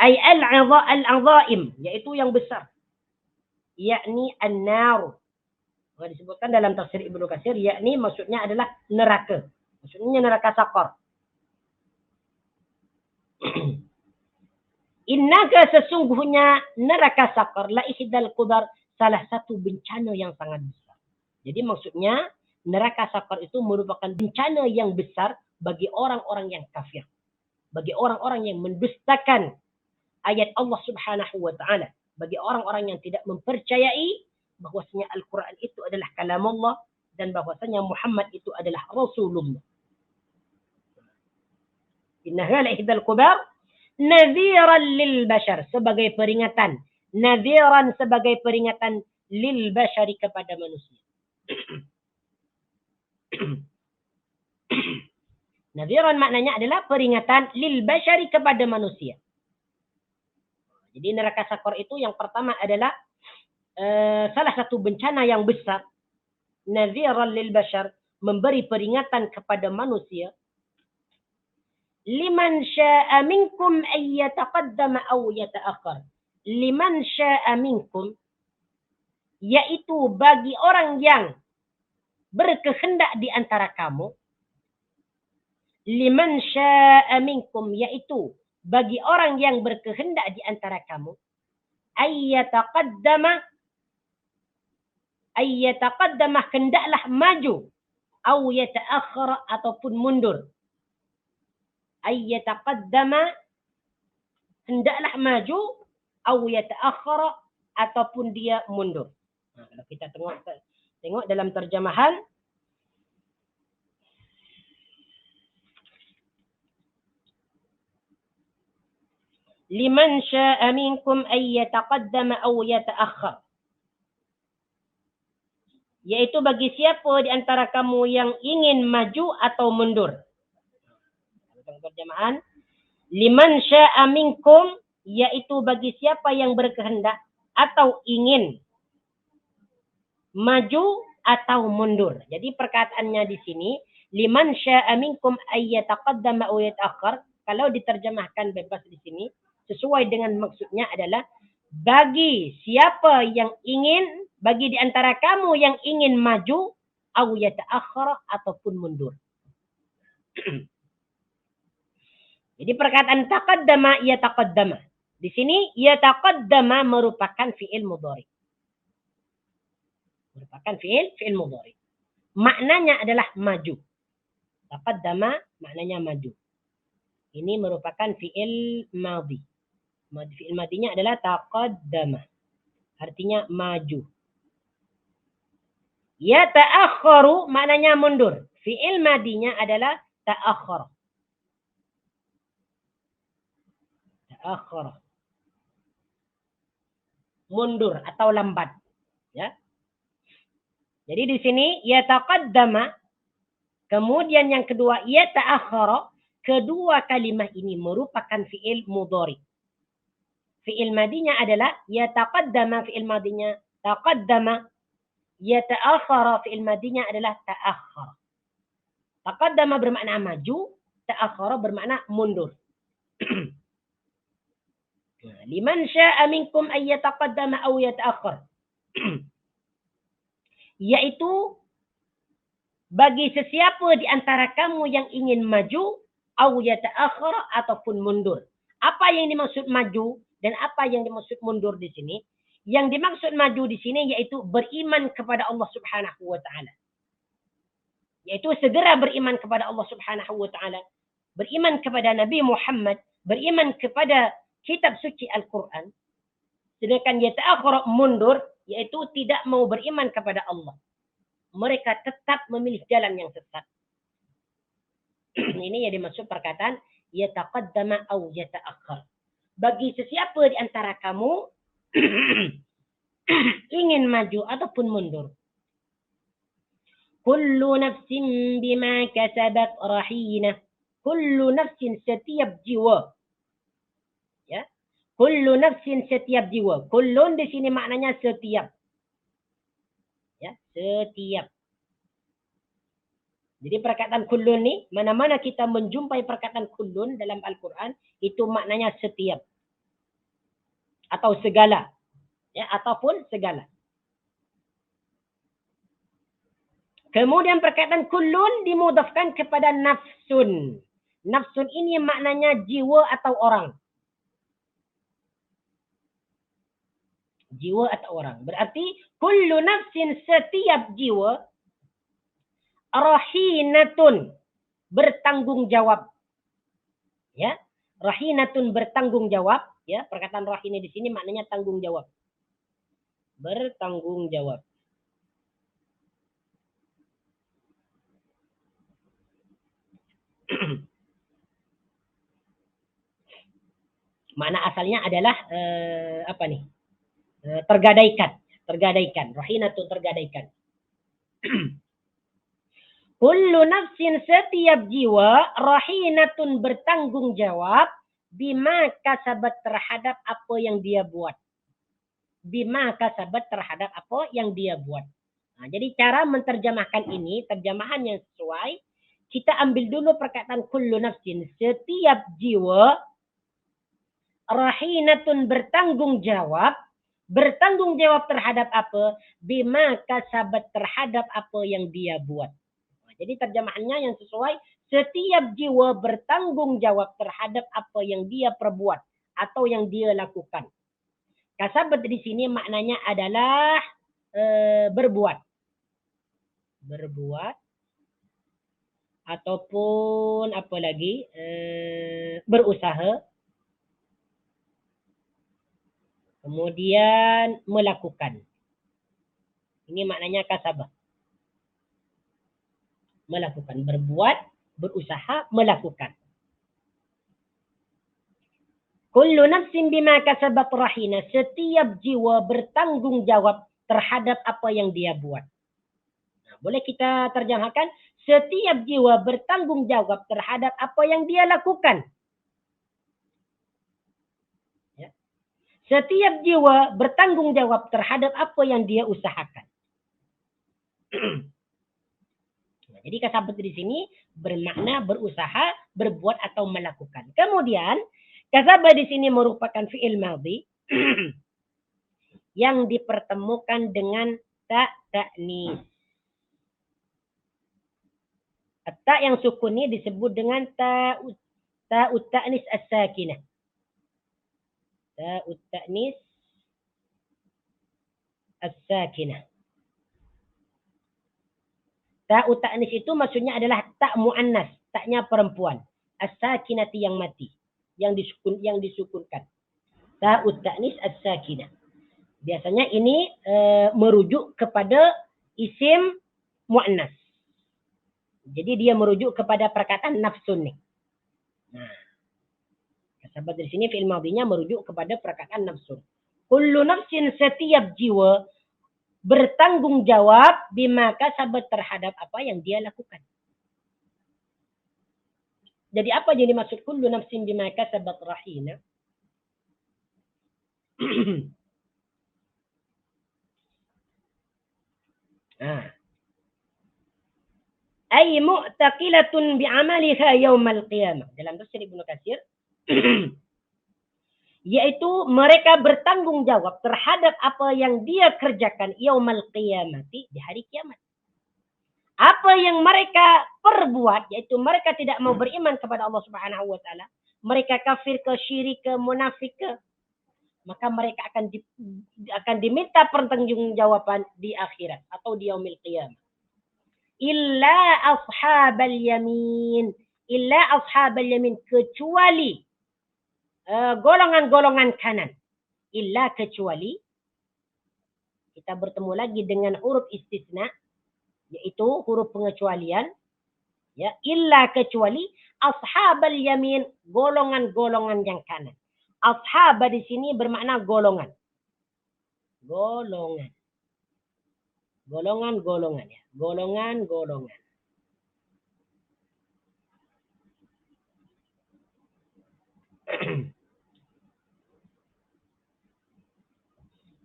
ay al-'azaim, yaitu yang besar. Yakni an-nar. Disebutkan dalam tafsir Ibnu Katsir, yakni maksudnya adalah neraka. Maksudnya neraka sakor. Innaka sesungguhnya neraka sakor la ihdal kubar, salah satu bencana yang sangat besar. Jadi maksudnya neraka sakor itu merupakan bencana yang besar bagi orang-orang yang kafir. Bagi orang-orang yang mendustakan ayat Allah Subhanahu wa taala. Bagi orang-orang yang tidak mempercayai bahwasanya Al-Quran itu adalah kalamullah dan bahwasanya Muhammad itu adalah Rasulullah. Innaha la ihdal kubar nadhiran lil bashar, sebagai peringatan. Nadhiran sebagai peringatan lil bashari kepada manusia. Nadhiran maknanya adalah peringatan lil bashari kepada manusia. Jadi neraka Sakor itu yang pertama adalah salah satu bencana yang besar. Nadhiran lil bashar, memberi peringatan kepada manusia. Liman sya'a minkum ay yataqaddama aw yata'akhkhar. Liman sya'a minkum, yaitu bagi orang yang berkehendak di antara kamu. Liman sya'a minkum, yaitu bagi orang yang berkehendak di antara kamu. Ay yataqaddama, hendaklah maju. Aw yata'akhkhar, ataupun mundur. Ay yataqaddama, hendaklah maju. Aw yata'akhkhar, ataupun dia mundur. Nah, kalau kita tengok dalam terjemahan, liman sya'a minkum ay yataqaddama aw yata'akhkhar, yaitu bagi siapa di antara kamu yang ingin maju atau mundur. Dalam terjemahan, liman sya'a minkum, yaitu bagi siapa yang berkehendak atau ingin maju atau mundur. Jadi perkataannya di sini, liman sya'a minkum ay yataqaddama aw yata'akhkhar, kalau diterjemahkan bebas di sini, sesuai dengan maksudnya adalah bagi siapa yang ingin, bagi di antara kamu yang ingin maju, aw yata'akhkhar, ataupun mundur. Jadi perkataan taqaddama, yataqaddama. Di sini yataqaddama merupakan fi'il mudhari. Merupakan fi'il mudhari. Maknanya adalah maju. Taqaddama maknanya maju. Ini merupakan fi'il madhi. Fi'il madhinya adalah taqaddama. Artinya maju. Yata'akhkharu maknanya mundur. Fi'il madhinya adalah ta'akhkhara. Ta'akhkhara. Mundur atau lambat. Ya. Jadi di sini yataqaddama, kemudian yang kedua yata'akhkhara, kedua kalimat ini merupakan fi'il mudhari. Fi'il madinya adalah yataqaddama, fi'il madinya taqaddama, yata'akhkhara, fi'il madinya adalah ta'akhkhara. Taqaddama bermakna maju, ta'akhkhara bermakna mundur. Liman sya'a minkum ay yataqaddama aw yata'akhkhar. Yaitu bagi sesiapa di antara kamu yang ingin maju, aw yata'akhkhar, ataupun mundur. Apa yang dimaksud maju dan apa yang dimaksud mundur di sini? Yang dimaksud maju di sini yaitu beriman kepada Allah Subhanahu wa taala. Yaitu segera beriman kepada Allah Subhanahu wa taala, beriman kepada Nabi Muhammad, beriman kepada kitab suci Al-Quran. Sedangkan yata'akhkhar, mundur, yaitu tidak mau beriman kepada Allah. Mereka tetap memilih jalan yang sesat. Ini yang dimaksud perkataan yataqaddama aw yata'akhkhar. Bagi sesiapa di antara kamu ingin maju ataupun mundur. Kullu nafsin bima kasabat rahina. Kullu nafsin, setiap jiwa. Ya. Kullu nafsin, setiap jiwa. Kullun di sini maknanya setiap. Ya, setiap. Jadi perkataan kullun ni, mana-mana kita menjumpai perkataan kullun dalam Al-Quran, itu maknanya setiap. Atau segala. Ya, ataupun segala. Kemudian perkataan kullun dimudafkan kepada nafsun. Nafsun ini maknanya jiwa atau orang. Jiwa atau orang. Berarti kullu nafsin, setiap jiwa, rahinatun, bertanggung jawab. Ya, rahinatun, bertanggung jawab. Ya, perkataan rahina di sini maknanya tanggung jawab. Bertanggung jawab. Makna asalnya adalah apa nih? Tergadaikan. Tergadaikan. Rahinatun, tergadaikan. Kullu nafsin, setiap jiwa, rahinatun, bertanggung jawab, bima kasabat, terhadap apa yang dia buat. Bima kasabat, terhadap apa yang dia buat. Nah, jadi cara menterjemahkan ini, terjemahan yang sesuai, kita ambil dulu perkataan kullu nafsin, setiap jiwa, rahinatun, bertanggung jawab terhadap apa? Bima kasabat, terhadap apa yang dia buat. Jadi terjemahannya yang sesuai, setiap jiwa bertanggung jawab terhadap apa yang dia perbuat atau yang dia lakukan. Kasabat di sini maknanya adalah berbuat. Berbuat ataupun apa lagi? Berusaha. Kemudian melakukan. Ini maknanya kasabat. Melakukan, berbuat, berusaha, melakukan. Kullu nafsin bima kasabat rahina, setiap jiwa bertanggung jawab terhadap apa yang dia buat. Nah, boleh kita terjemahkan, setiap jiwa bertanggung jawab terhadap apa yang dia lakukan. Ya. Setiap jiwa bertanggung jawab terhadap apa yang dia usahakan. Jadi kasabat di sini bermakna berusaha, berbuat atau melakukan. Kemudian kasabat di sini merupakan fi'il madhi yang dipertemukan dengan ta ta'nis. Ta yang sukun ini disebut dengan ta'ut ta'nis as-sakinah. Ta'ut ta'nis as-sakinah. Ta'ut ta'nis itu maksudnya adalah tak mu'annas, taknya perempuan. As-sakinati yang mati, yang disukunkan. Ta'ut ta'nis as-sakinah. Biasanya ini merujuk kepada isim mu'annas. Jadi dia merujuk kepada perkataan nafsun nih. Nah, kasabat dari sini fi'il madhinya merujuk kepada perkataan nafsun. Kullu nafsin, setiap jiwa bertanggung jawab bima kasabat, terhadap apa yang dia lakukan. Jadi apa yang dimaksud kullu nafsin bima kasabat rahina? Ay mu'taqilatun bi'amaliha yaumal qiyamah. Dalam tafsir Ibnu Katsir yaitu mereka bertanggung jawab terhadap apa yang dia kerjakan yaumal qiyamati, di hari kiamat. Apa yang mereka perbuat, yaitu mereka tidak mau beriman kepada Allah Subhanahu wa taala, mereka kafir ke, syirik ke, munafik ke, maka mereka akan diminta pertanggungjawaban di akhirat atau di yaumil qiyamah. Illa ashabal yamin, illa ashabal yamin, kecuali golongan-golongan kanan. Illa, kecuali, kita bertemu lagi dengan huruf istisna, yaitu huruf pengecualian. Ya, illa, kecuali ashabal yamin, golongan-golongan yang kanan. Ashab di sini bermakna golongan. Golongan. Golongan-golongan ya. Golongan-golongan.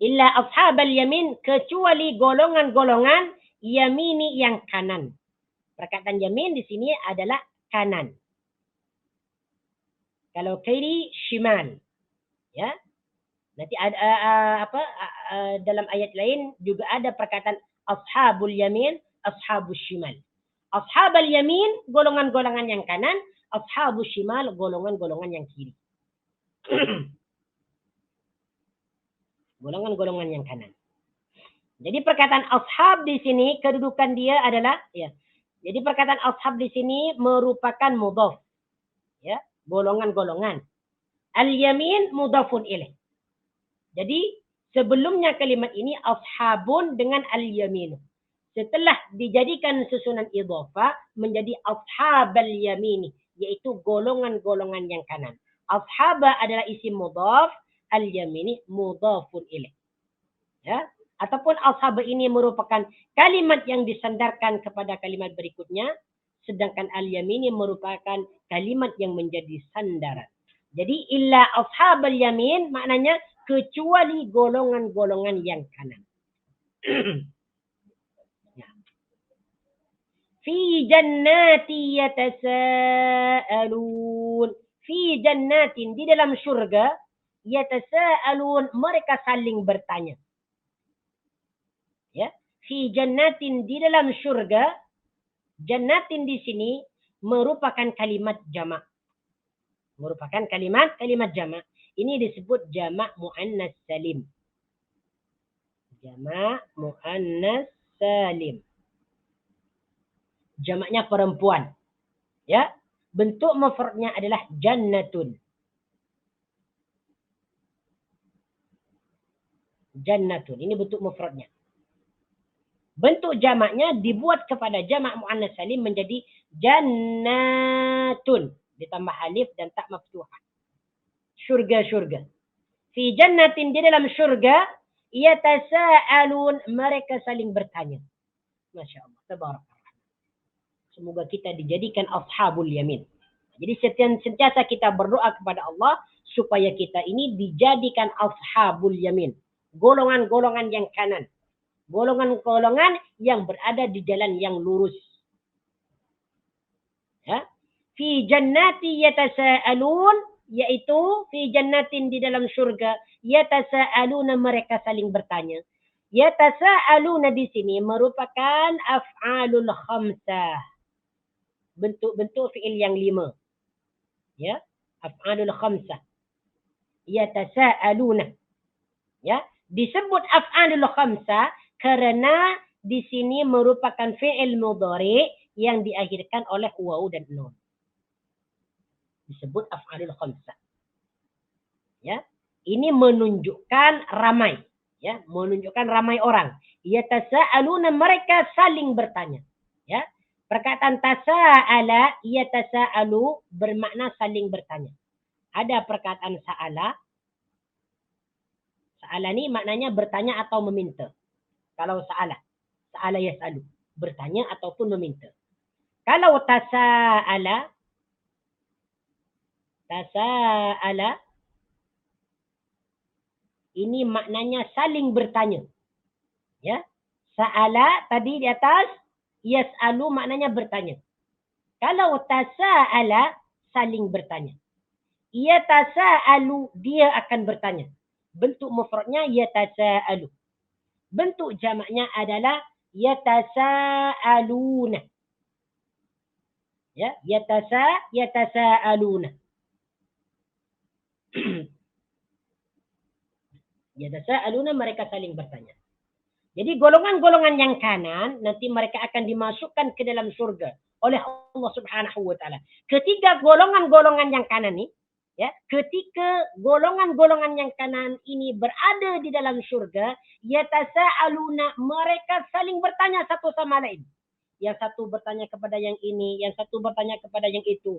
Illa ashabal yamin, kecuali golongan-golongan yamini yang kanan. Perkataan yamin di sini adalah kanan. Kalau kiri, shimal. Ya. Nanti ada dalam ayat lain juga ada perkataan ashabul yamin, ashabul shimal. Ashabul yamin, golongan-golongan yang kanan. Ashabul shimal, golongan-golongan yang kiri. Golongan-golongan yang kanan. Jadi perkataan ashab di sini kedudukan dia adalah ya. Jadi perkataan ashab di sini merupakan mudhaf. Ya, golongan-golongan. Al-yamin mudhafun ilaih. Jadi sebelumnya kalimat ini ashabun dengan al-yamin. Setelah dijadikan susunan idhafah menjadi ashabal yamini, yaitu golongan-golongan yang kanan. Ashaba adalah isim mudhaf, al-yamini mudhafun ilaih. Ya, ataupun ashab ini merupakan kalimat yang disandarkan kepada kalimat berikutnya, sedangkan al-yamin merupakan kalimat yang menjadi sandaran. Jadi illa ashabal yamin maknanya kecuali golongan-golongan yang kanan. Fi jannati yatasaalun. Fi jannatin, di dalam syurga, yatasaalun, mereka saling bertanya. Ya, fi jannatin, di dalam syurga. Jannatin di sini merupakan kalimat jamak. Merupakan kalimat jamak. Ini disebut jamak muannas salim. Jamak muannas salim. Jamaknya perempuan. Ya, bentuk mufradnya adalah jannatun. Jannatun, ini bentuk mufradnya. Bentuk jamaknya dibuat kepada jamak muannas salim menjadi jannatun, ditambah alif dan tak maftuhah. Syurga-syurga. Fi jannatin, di dalam syurga, yatasaalun, mereka saling bertanya. Masya Allah, tabarakallah. Semoga kita dijadikan ashabul yamin. Jadi sentiasa kita berdoa kepada Allah supaya kita ini dijadikan ashabul yamin. Golongan-golongan yang kanan. Golongan-golongan yang berada di jalan yang lurus. Ya. Fi jannati yatasaalun, yaitu fi jannatin, di dalam syurga, yatasaaluna, mereka saling bertanya. Yatasaaluna di sini merupakan af'alul khamsah. Bentuk-bentuk fi'il yang 5. Ya, af'alul khamsah. Yatasaaluna. Ya, disebut af'alul khamsah karena di sini merupakan fi'il mudhari yang diakhirkan oleh waw dan nun. Disebut af'alul khamsah. Ya, ini menunjukkan ramai. Ya, menunjukkan ramai orang. Yatasaaluna, mereka saling bertanya. Ya, perkataan tasa'ala, yatasaalu bermakna saling bertanya. Ada perkataan sa'ala. Sa'ala ni maknanya bertanya atau meminta. Kalau sa'ala yas'alu, bertanya ataupun meminta. Kalau tasa'ala, ini maknanya saling bertanya. Ya, sa'ala tadi di atas, yas'alu maknanya bertanya. Kalau tasa'ala, saling bertanya. Yatasa'alu, dia akan bertanya. Bentuk mufradnya yatasa'alu. Bentuk jamaknya adalah yatasa'aluna. Ya, yatasa'aluna. Yatasa'aluna, mereka saling bertanya. Jadi golongan-golongan yang kanan nanti mereka akan dimasukkan ke dalam surga oleh Allah Subhanahu wa taala. Ketika golongan-golongan yang kanan ini, ya, ketika golongan-golongan yang kanan ini berada di dalam surga, yatasa'aluna, mereka saling bertanya satu sama lain. Yang satu bertanya kepada yang ini, yang satu bertanya kepada yang itu.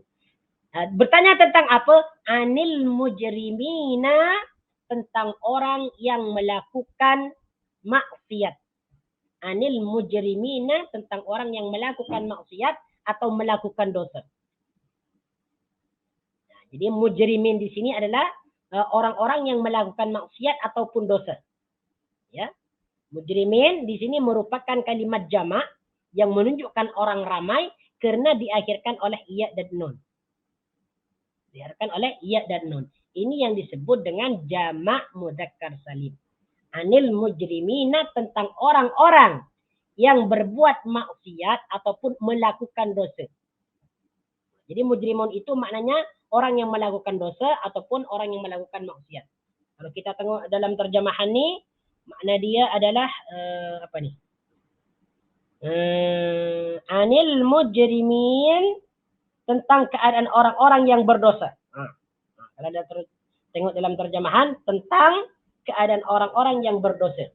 Bertanya tentang apa? Anil mujrimina, tentang orang yang melakukan maksiat. Anil mujrimina, tentang orang yang melakukan maksiat atau melakukan dosa. Jadi mujrimin di sini adalah orang-orang yang melakukan maksiat ataupun dosa. Ya. Mujrimin di sini merupakan kalimat jamak yang menunjukkan orang ramai karena diakhirkan oleh iya dan nun. Diakhirkan oleh iya dan nun. Ini yang disebut dengan jamak mudzakkar salim. Anil mujrimina, tentang orang-orang yang berbuat maksiat ataupun melakukan dosa. Jadi mujrimun itu maknanya orang yang melakukan dosa ataupun orang yang melakukan maksiat. Kalau kita tengok dalam terjemahan ni, makna dia adalah apa ni? Anil mujrimin, tentang keadaan orang-orang yang berdosa. Kalau ada tengok dalam terjemahan, tentang keadaan orang-orang yang berdosa.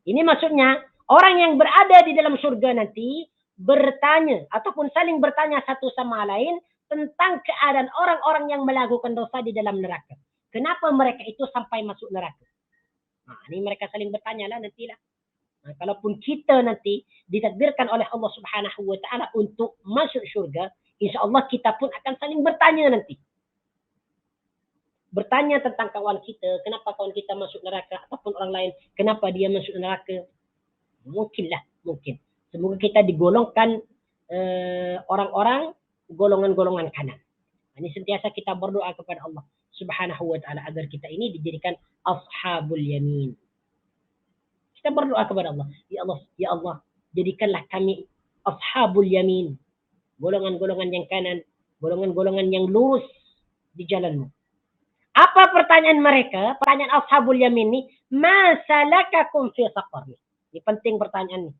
Ini maksudnya orang yang berada di dalam surga nanti bertanya ataupun saling bertanya satu sama lain tentang keadaan orang-orang yang melakukan dosa di dalam neraka. Kenapa mereka itu sampai masuk neraka? Ini mereka saling bertanya lah nantilah. Kalaupun kita nanti ditakdirkan oleh Allah Subhanahu wa taala untuk masuk syurga, insya-Allah kita pun akan saling bertanya nanti. Bertanya tentang kawan kita, kenapa kawan kita masuk neraka, ataupun orang lain, kenapa dia masuk neraka. Mungkinlah, mungkin. Semoga kita digolongkan orang-orang golongan-golongan kanan. Ini sentiasa kita berdoa kepada Allah Subhanahu wa taala agar kita ini dijadikan ashabul yamin. Kita berdoa kepada Allah, ya Allah, jadikanlah kami ashabul yamin, golongan-golongan yang kanan, golongan-golongan yang lurus di jalanmu. Apa pertanyaan mereka? Pertanyaan ashabul yamin ini, ma salakakum fi saqar. Ini penting pertanyaan ini.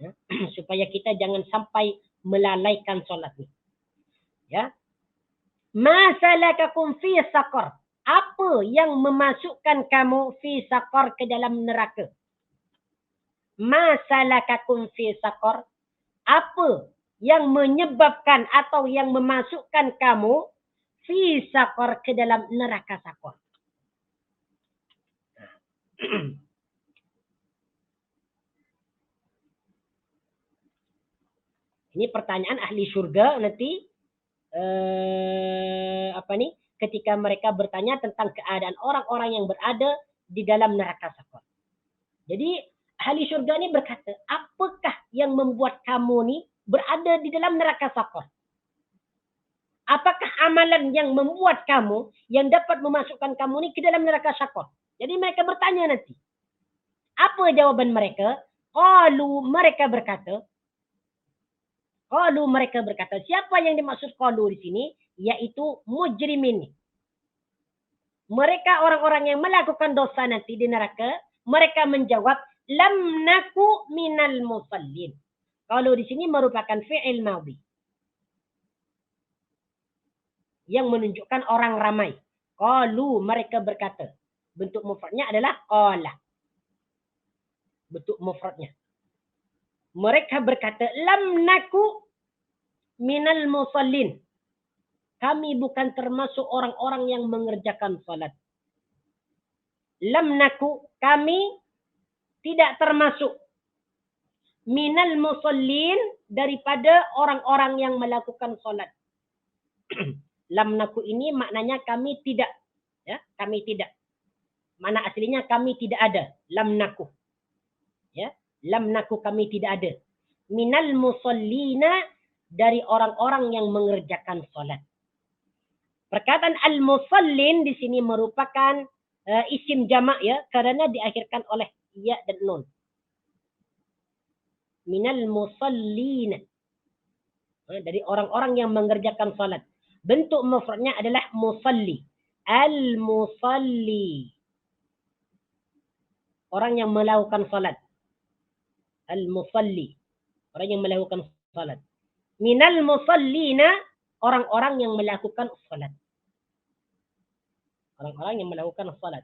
Ya, supaya kita jangan sampai melalaikan solat ini. Ya. Ma salakakum fi saqar. Apa yang memasukkan kamu fi saqar ke dalam neraka? Ma salakakum fi saqar. Apa yang menyebabkan atau yang memasukkan kamu fi saqar ke dalam neraka saqar? Ini pertanyaan ahli surga nanti ketika mereka bertanya tentang keadaan orang-orang yang berada di dalam neraka saqar. Jadi ahli surga ini berkata, apakah yang membuat kamu ni berada di dalam neraka saqar? Apakah amalan yang membuat kamu yang dapat memasukkan kamu ni ke dalam neraka saqar? Jadi mereka bertanya nanti. Apa jawaban mereka? Mereka berkata, siapa yang dimaksud qalu di sini? Yaitu mujrimin. Mereka orang-orang yang melakukan dosa nanti di neraka, mereka menjawab, lam naku minal musallin. Qalu di sini merupakan fi'il madhi yang menunjukkan orang ramai. Qalu, mereka berkata. Bentuk mufradnya adalah qala. Bentuk mufradnya. Mereka berkata, lam naku minal musallin. Kami bukan termasuk orang-orang yang mengerjakan salat. Lam naku, kami tidak termasuk minal musallin, daripada orang-orang yang melakukan salat. Lam naku ini maknanya kami tidak. Ya, kami tidak. Mana aslinya kami tidak ada. Lam naku. Ya, lam naku kami tidak ada. Minal musallina, dari orang-orang yang mengerjakan salat. Perkataan al-musallin di sini merupakan isim jamak ya, karena diakhirkan oleh ya dan nun. Minal musallina, dari orang-orang yang mengerjakan salat. Bentuk mufradnya adalah musalli. Al-musalli, orang yang melakukan salat. Al-musalli, orang yang melakukan salat. Minal musallina, orang-orang yang melakukan salat. Orang-orang yang melakukan salat.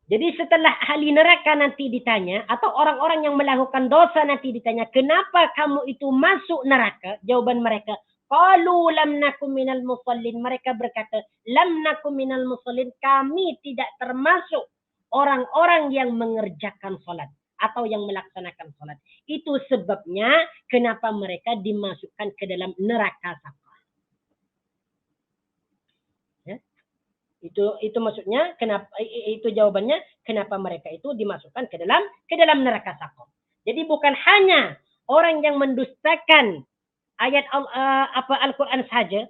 Jadi setelah ahli neraka nanti ditanya, atau orang-orang yang melakukan dosa nanti ditanya, kenapa kamu itu masuk neraka? Jawaban mereka, qalu lam nakum minal musallin. Mereka berkata, lam nakum minal musallin, kami tidak termasuk orang-orang yang mengerjakan salat atau yang melaksanakan salat. Itu sebabnya kenapa mereka dimasukkan ke dalam neraka saqar. Ya? Itu maksudnya, kenapa, itu jawabannya kenapa mereka itu dimasukkan ke dalam neraka saqar. Jadi bukan hanya orang yang mendustakan ayat Al-Quran saja,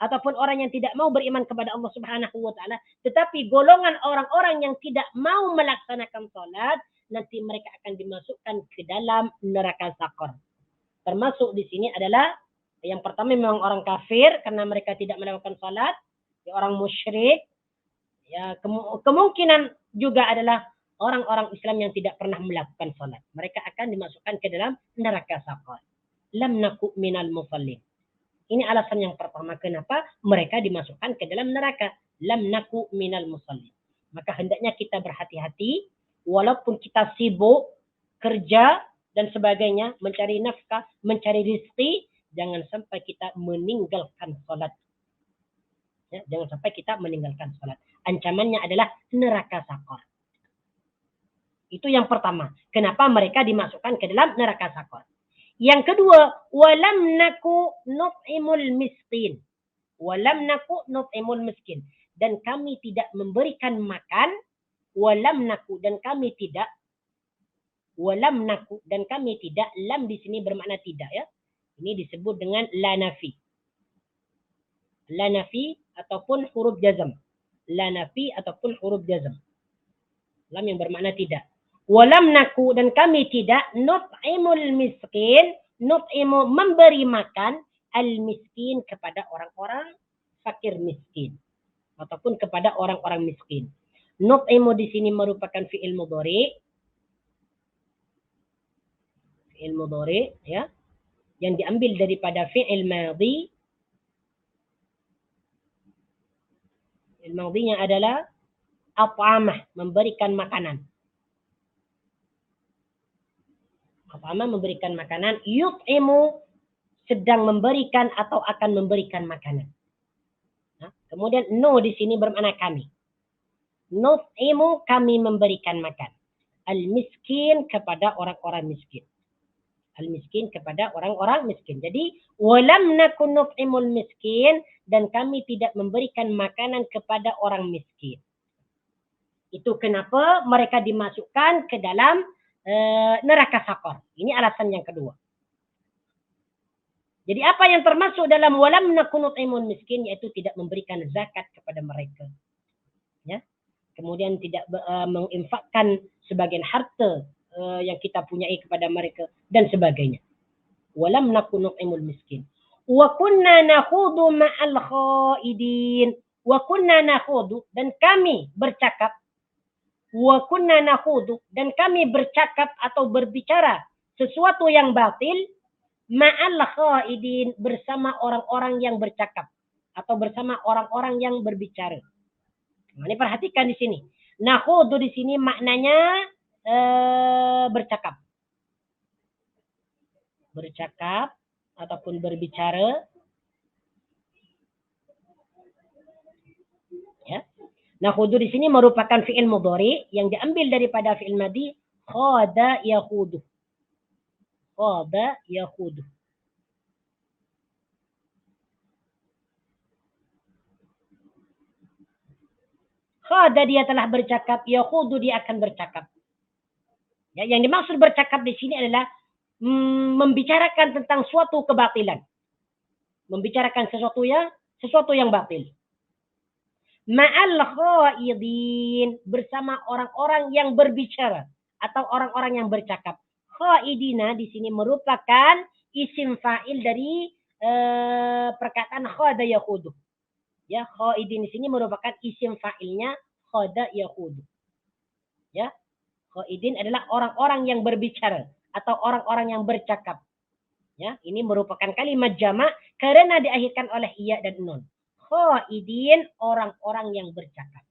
ataupun orang yang tidak mau beriman kepada Allah Subhanahu wa taala, tetapi golongan orang-orang yang tidak mau melaksanakan salat, nanti mereka akan dimasukkan ke dalam neraka saqar. Termasuk di sini adalah yang pertama memang orang kafir karena mereka tidak melakukan salat, ya, orang musyrik, ya, kemungkinan juga adalah orang-orang Islam yang tidak pernah melakukan salat. Mereka akan dimasukkan ke dalam neraka saqar. Lam naku minal musallin. Ini alasan yang pertama kenapa mereka dimasukkan ke dalam neraka. Lam naku minal musallin. Maka hendaknya kita berhati-hati, walaupun kita sibuk kerja dan sebagainya, mencari nafkah, mencari rezeki, jangan sampai kita meninggalkan salat. Ya, jangan sampai kita meninggalkan salat. Ancamannya adalah neraka sakor. Itu yang pertama. Kenapa mereka dimasukkan ke dalam neraka sakor? Yang kedua, walam naku nut'imul miskin. Walam naku nut'imul miskin. Dan kami tidak memberikan makan. Walam naku, dan kami tidak. Walam naku, dan kami tidak. Lam di sini bermakna tidak, ya. Ini disebut dengan la nafi. La nafi ataupun huruf jazm. La nafi ataupun huruf jazm. Lam yang bermakna tidak. Walam naku, dan kami tidak. Nut'imul miskin. Nut'imu, memberi makan. Al-miskin, kepada orang-orang fakir miskin. Ataupun kepada orang-orang miskin. Nut'imu di sini merupakan fi'il mudhari. Fi'il mudhari, ya. Yang diambil daripada fi'il madhi. Fi'il madhinya adalah at'amah, memberikan makanan. At'amah, memberikan makanan. Yut'imu, sedang memberikan atau akan memberikan makanan. Nah, kemudian no di sini bermakna kami. Nut'imu, kami memberikan makan. Al-miskin, kepada orang-orang miskin. Al-miskin, kepada orang-orang miskin. Jadi, walam nakun nut'imul miskin, dan kami tidak memberikan makanan kepada orang miskin. Itu kenapa mereka dimasukkan ke dalam neraka sakor. Ini alasan yang kedua. Jadi apa yang termasuk dalam walam nakun nut'imul miskin, yaitu tidak memberikan zakat kepada mereka. Ya. Kemudian tidak menginfakkan sebagian harta yang kita punyai kepada mereka dan sebagainya. Walam nakun nut'imul miskin. Wa kunna nakhudu ma'al khaidin. Wa kunna nakhudu, dan kami bercakap. Wa kunna nakhudu, dan kami bercakap atau berbicara sesuatu yang batil ma'al khaidin, bersama orang-orang yang bercakap atau bersama orang-orang yang berbicara. Nah, ini perhatikan di sini. Nakhudu di sini maknanya bercakap. Bercakap ataupun berbicara. Ya. Nakhudu di sini merupakan fi'il mudhari yang diambil daripada fi'il madhi khada yakhudu. Khada yakhudu. Khada, dia telah bercakap, yakhudu, dia akan bercakap. Ya, yang dimaksud bercakap di sini adalah membicarakan tentang suatu kebatilan. Membicarakan sesuatu yang batil. Ma'al khaidin, bersama orang-orang yang berbicara atau orang-orang yang bercakap. Khaidina di sini merupakan isim fa'il dari perkataan khada yakhudu. Ya, khaidin di sini merupakan isim fa'ilnya khada yakhudu. Ya, khaidin adalah orang-orang yang berbicara atau orang-orang yang bercakap. Ya, ini merupakan kalimat jamak karena diakhirkan oleh iya dan nun. Khaidin, orang-orang yang bercakap.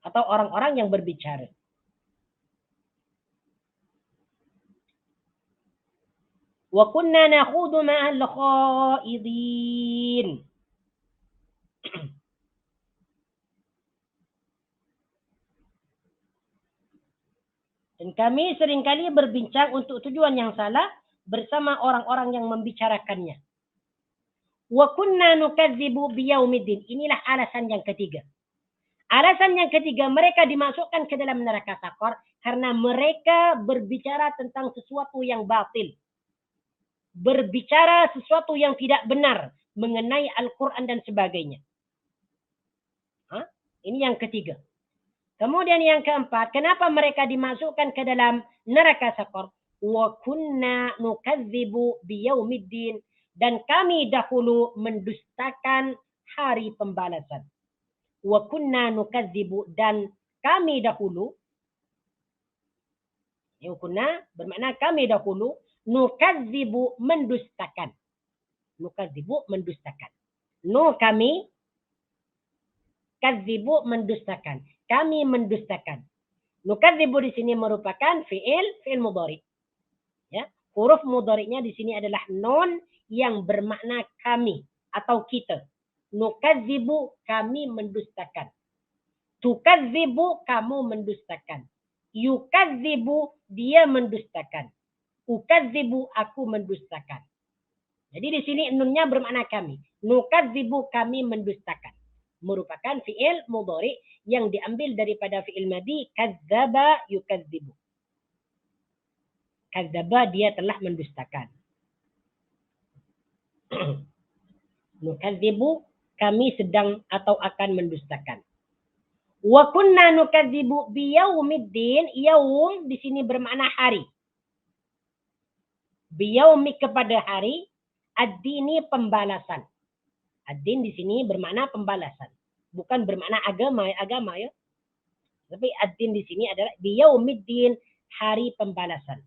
Atau orang-orang yang berbicara. Wa kunna nakhudu ma'al khaidin. Dan kami seringkali berbincang untuk tujuan yang salah bersama orang-orang yang membicarakannya. Wa kunna nukadzibu biyaumiddin. Inilah alasan yang ketiga. Alasan yang ketiga, mereka dimasukkan ke dalam neraka sakor karena mereka berbicara tentang sesuatu yang batil. Berbicara sesuatu yang tidak benar mengenai Al-Quran dan sebagainya. Ini yang ketiga. Kemudian yang keempat, kenapa mereka dimasukkan ke dalam neraka sakor? Wa kunna nukadzibu biyaumiddin, dan kami dahulu mendustakan hari pembalasan. Wa kunna nukadzibu, dan kami dahulu. Wa kunna bermakna kami dahulu, nukadzibu, mendustakan. Nukadzibu, mendustakan. No, kami, kadzibu, mendustakan. Kami mendustakan. Nukadzibu di sini merupakan fi'il mudhari. Ya, huruf mudhari'nya di sini adalah nun yang bermakna kami atau kita. Nukadzibu, kami mendustakan. Tukadzibu, kamu mendustakan. Yukadzibu, dia mendustakan. Ukadzibu, aku mendustakan. Jadi di sini nunnya bermakna kami. Nukadzibu, kami mendustakan. Merupakan fi'il mudhari yang diambil daripada fi'il madhi kadzdzaba yukadzibu. Kadzdzaba, dia telah mendustakan. Nukadzibu, kami sedang atau akan mendustakan. Wa kunna nukadzibu biyaumiddin. Yaum di sini bermakna hari. Biyaumi, kepada hari. Ad-dini, pembalasan. Ad-din di sini bermakna pembalasan. Bukan bermakna agama ya. Tapi ad-din di sini adalah biyaumiddin, hari pembalasan.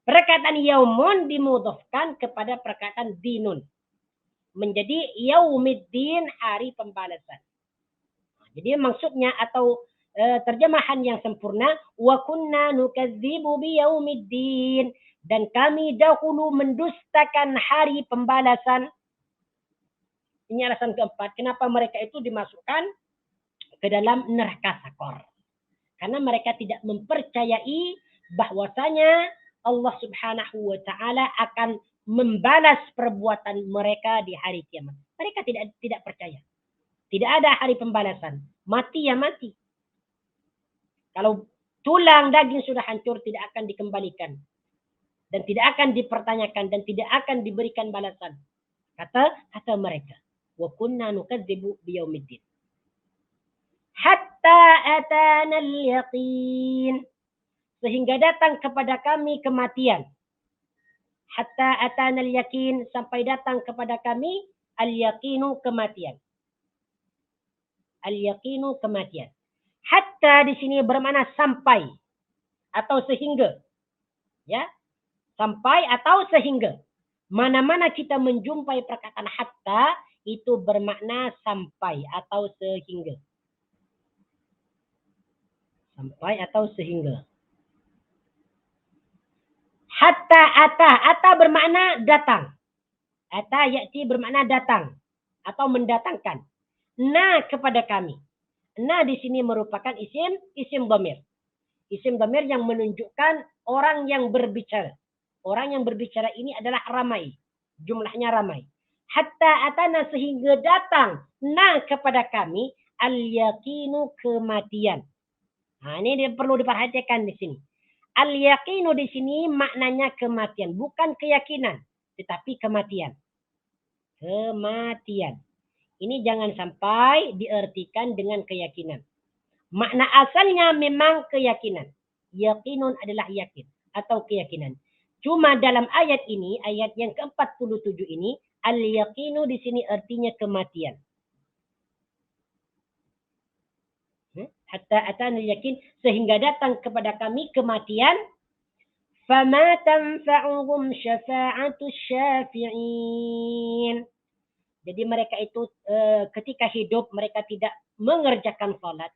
Perkataan yaumun dimudhafkan kepada perkataan dinun. Menjadi yaumiddin, hari pembalasan. Jadi maksudnya atau terjemahan yang sempurna, wa kunna nukadzibu biyaumiddin, dan kami dahulu mendustakan hari pembalasan. Ini alasan keempat kenapa mereka itu dimasukkan ke dalam neraka sakor. Karena mereka tidak mempercayai bahwasanya Allah Subhanahu wa taala akan membalas perbuatan mereka di hari kiamat. Mereka tidak percaya. Tidak ada hari pembalasan. Mati ya mati. Kalau tulang daging sudah hancur, tidak akan dikembalikan. Dan tidak akan dipertanyakan dan tidak akan diberikan balasan. Kata mereka. Wa kunna nukadzibu biyaumiddin. Hatta atana al-yaqin. Sehingga datang kepada kami kematian. Hatta atana al-yaqin, sampai datang kepada kami al-yaqinu, kematian. Al-yaqinu, kematian. Hatta di sini bermakna sampai atau sehingga. Ya. Sampai atau sehingga. Mana-mana kita menjumpai perkataan hatta, itu bermakna sampai atau sehingga. Sampai atau sehingga. Hatta ata bermakna datang. Ata ya'ti bermakna datang atau mendatangkan. Na, kepada kami. Na di sini merupakan isim dhamir. Isim dhamir yang menunjukkan orang yang berbicara. Orang yang berbicara ini adalah ramai. Jumlahnya ramai. Hatta atana, sehingga datang. Na, kepada kami. Al-yaqinu, kematian. Nah, ini perlu diperhatikan di sini. Al-yaqinu di sini maknanya kematian. Bukan keyakinan. Tetapi kematian. Kematian. Ini jangan sampai diartikan dengan keyakinan. Makna asalnya memang keyakinan. Yaqinun adalah yakin atau keyakinan. Cuma dalam ayat ini, ayat yang ke-47 ini, al-yaqinu di sini artinya kematian. Hatta atana al-yaqin, sehingga datang kepada kami kematian. Fama tanfa'uhum syafa'atus syafi'in. Jadi mereka itu ketika hidup mereka tidak mengerjakan salat.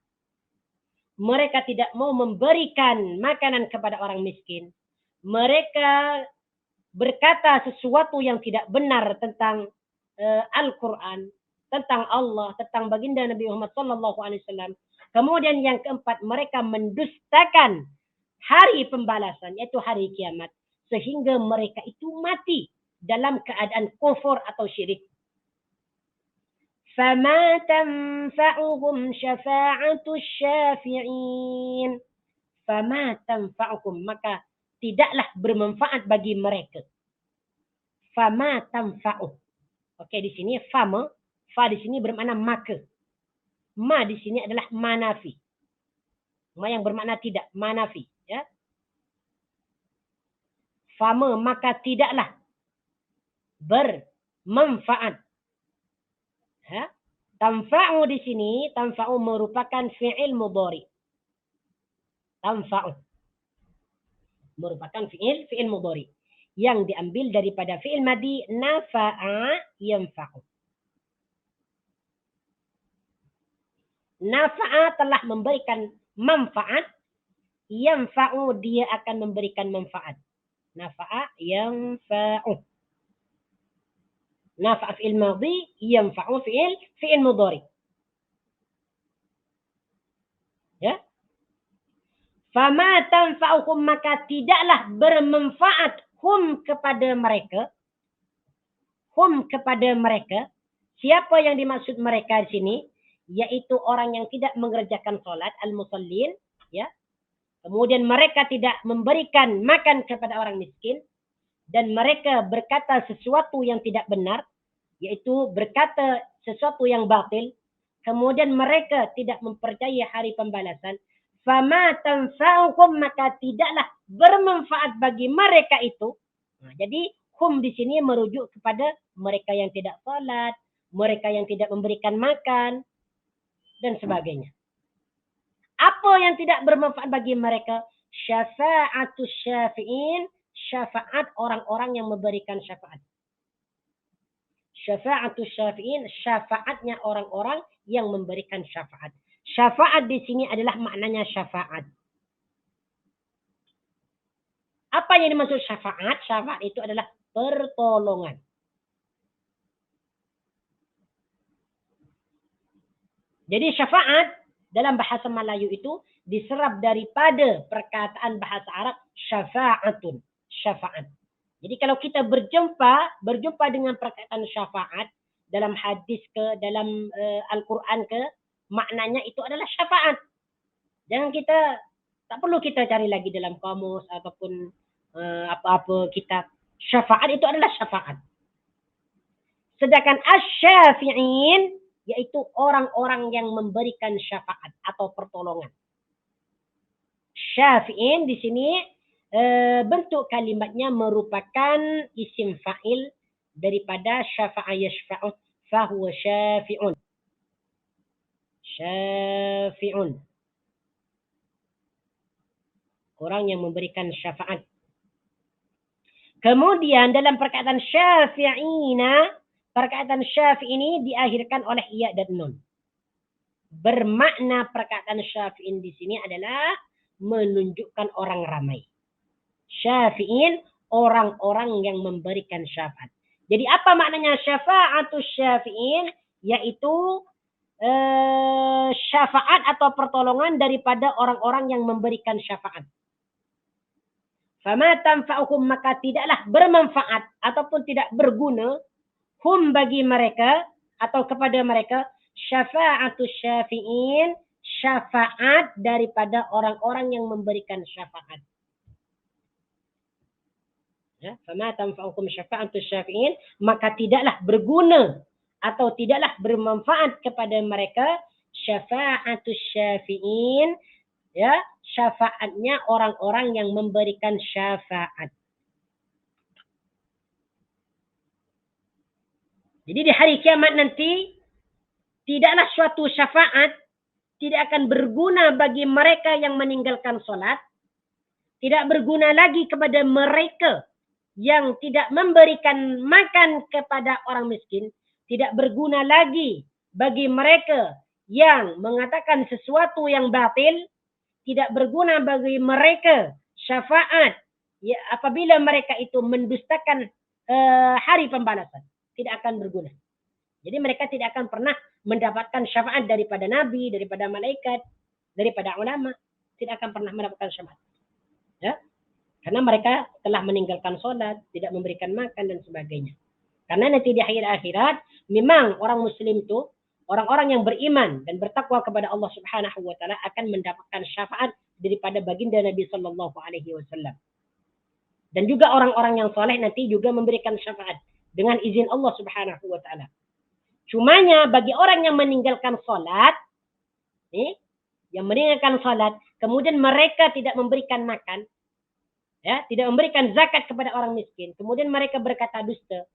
Mereka tidak mau memberikan makanan kepada orang miskin. Mereka berkata sesuatu yang tidak benar tentang Al-Quran, tentang Allah, tentang baginda Nabi Muhammad SAW. Kemudian yang keempat, mereka mendustakan hari pembalasan, yaitu hari kiamat. Sehingga mereka itu mati dalam keadaan kufur atau syirik. فَمَا تَنْفَعُهُمْ شَفَاعَةُ الشَّافِعِينَ. فَمَا تَنْفَعُهُمْ, maka tidaklah bermanfaat bagi mereka. فَمَا تَنْفَعُهُ. Oke, di sini fama, fa di sini bermakna maka. Ma di sini adalah manafi. Ma yang bermakna tidak, manafi, ya. Fama, maka tidaklah bermanfaat. Tanfa'u di sini, tanfa'u merupakan fi'il mudhari. Tanfa'u merupakan fi'il mudhari yang diambil daripada fi'il madhi nafa'a yanfa'u. Nafa'a telah memberikan manfaat, yanfa'u, dia akan memberikan manfaat. Nafa'a yanfa'u. Nafa'a fi'il madhi, yanfa'u fi'il mudhari. Ya. Fama tanfa'uhum, maka tidaklah bermanfaat hum kepada mereka. Hum kepada mereka. Siapa yang dimaksud mereka di sini? Yaitu orang yang tidak mengerjakan solat, al-musallin. Ya. Kemudian mereka tidak memberikan makan kepada orang miskin. Dan mereka berkata sesuatu yang tidak benar. Yaitu berkata sesuatu yang batil. Kemudian mereka tidak mempercayai hari pembalasan. Fama tanfa'uhum, maka tidaklah bermanfaat bagi mereka itu. Nah, jadi hum di sini merujuk kepada mereka yang tidak salat, mereka yang tidak memberikan makan, dan sebagainya. Apa yang tidak bermanfaat bagi mereka? Syafa'atus syafi'in, syafaat orang-orang yang memberikan syafaat. Syafa'atus syafi'in, syafaatnya orang-orang yang memberikan syafaat. Syafaat di sini adalah maknanya syafaat. Apa yang dimaksud syafaat? Syafaat itu adalah pertolongan. Jadi syafaat dalam bahasa Melayu itu diserap daripada perkataan bahasa Arab syafa'atun, syafaat. Jadi kalau kita berjumpa dengan perkataan syafaat dalam hadis ke, dalam Al-Quran ke, maknanya itu adalah syafaat. Tak perlu kita cari lagi dalam kamus ataupun apa-apa kitab. Syafaat itu adalah syafaat. Sedangkan asy-syafi'in yaitu orang-orang yang memberikan syafaat atau pertolongan. Syafi'in di sini bentuk kalimatnya merupakan isim fa'il daripada syafa'a yashfa'u, fahuwa syafi'un. Syafi'un. Orang yang memberikan syafaat. Kemudian dalam perkataan syafi'ina, perkataan syafi' ini diakhirkan oleh ya dan nun. Bermakna perkataan syafi'in di sini adalah menunjukkan orang ramai. Syafi'in, orang-orang yang memberikan syafaat. Jadi apa maknanya syafa'atus syafi'in? Yaitu syafaat atau pertolongan daripada orang-orang yang memberikan syafaat. Fama tanfa'uhum, maka tidaklah bermanfaat ataupun tidak berguna hum bagi mereka atau kepada mereka syafa'atus syafi'in, syafaat daripada orang-orang yang memberikan syafaat. Ya, fama tanfa'uhum syafa'atus syafi'in, maka tidaklah berguna atau tidaklah bermanfaat kepada mereka syafa'atus syafi'in, ya, syafaatnya orang-orang yang memberikan syafaat. Jadi di hari kiamat nanti tidaklah suatu syafaat tidak akan berguna bagi mereka yang meninggalkan solat, tidak berguna lagi kepada mereka yang tidak memberikan makan kepada orang miskin, tidak berguna lagi bagi mereka yang mengatakan sesuatu yang batil, tidak berguna bagi mereka syafaat ya, apabila mereka itu mendustakan hari pembalasan, tidak akan berguna. Jadi mereka tidak akan pernah mendapatkan syafaat daripada nabi, daripada malaikat, daripada ulama, tidak akan pernah mendapatkan syafaat. Ya? Karena mereka telah meninggalkan solat, tidak memberikan makan dan sebagainya. Karena nanti di akhirat memang orang muslim itu, orang-orang yang beriman dan bertakwa kepada Allah Subhanahu wa taala akan mendapatkan syafaat daripada baginda Nabi sallallahu alaihi wasallam. Dan juga orang-orang yang soleh nanti juga memberikan syafaat dengan izin Allah Subhanahu wa taala. Cumanya bagi orang yang meninggalkan salat, yang meninggalkan salat, kemudian mereka tidak memberikan makan, ya, tidak memberikan zakat kepada orang miskin, kemudian mereka berkata dusta,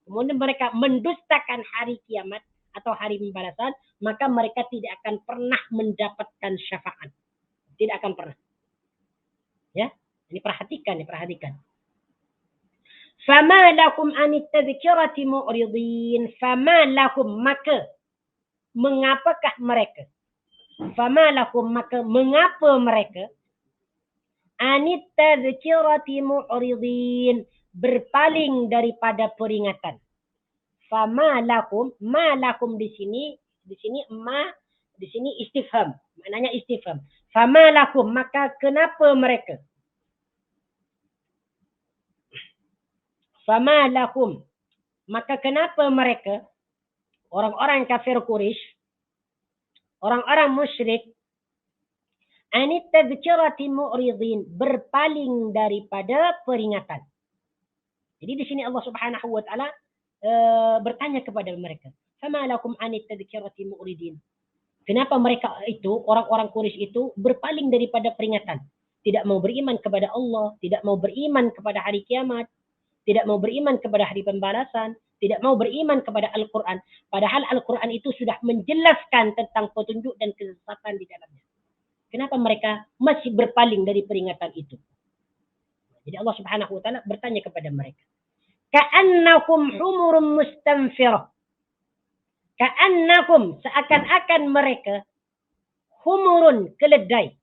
kemudian mereka mendustakan hari kiamat atau hari pembalasan, maka mereka tidak akan pernah mendapatkan syafaat. Tidak akan pernah. Ya, ini perhatikan. Fama lakum anit tadhkirati mu'ridin. Fama lakum, maka mengapakah mereka? Fama lakum, maka mengapa mereka Anit tadhkirati mu'ridin, berpaling daripada peringatan. Fama lakum, ma lakum di sini istifham, maknanya istifham. Fama lakum, maka kenapa mereka? Fama lakum, maka kenapa mereka, orang-orang kafir Quraisy, orang-orang musyrik, anit tadhkirati mu'ridin, berpaling daripada peringatan. Jadi di sini Allah Subhanahu wa taala bertanya kepada mereka, fama lakum anit tadhkirati mu'ridin. Kenapa mereka itu, orang-orang Quraisy itu berpaling daripada peringatan, tidak mau beriman kepada Allah, tidak mau beriman kepada hari kiamat, tidak mau beriman kepada hari pembalasan, tidak mau beriman kepada Al-Quran. Padahal Al-Quran itu sudah menjelaskan tentang petunjuk dan kesesatan di dalamnya. Kenapa mereka masih berpaling dari peringatan itu? Jadi Allah Subhanahu wa taala bertanya kepada mereka. Ka'annakum humurum mustanfirah. Ka'annakum, seakan-akan mereka humurun, keledai.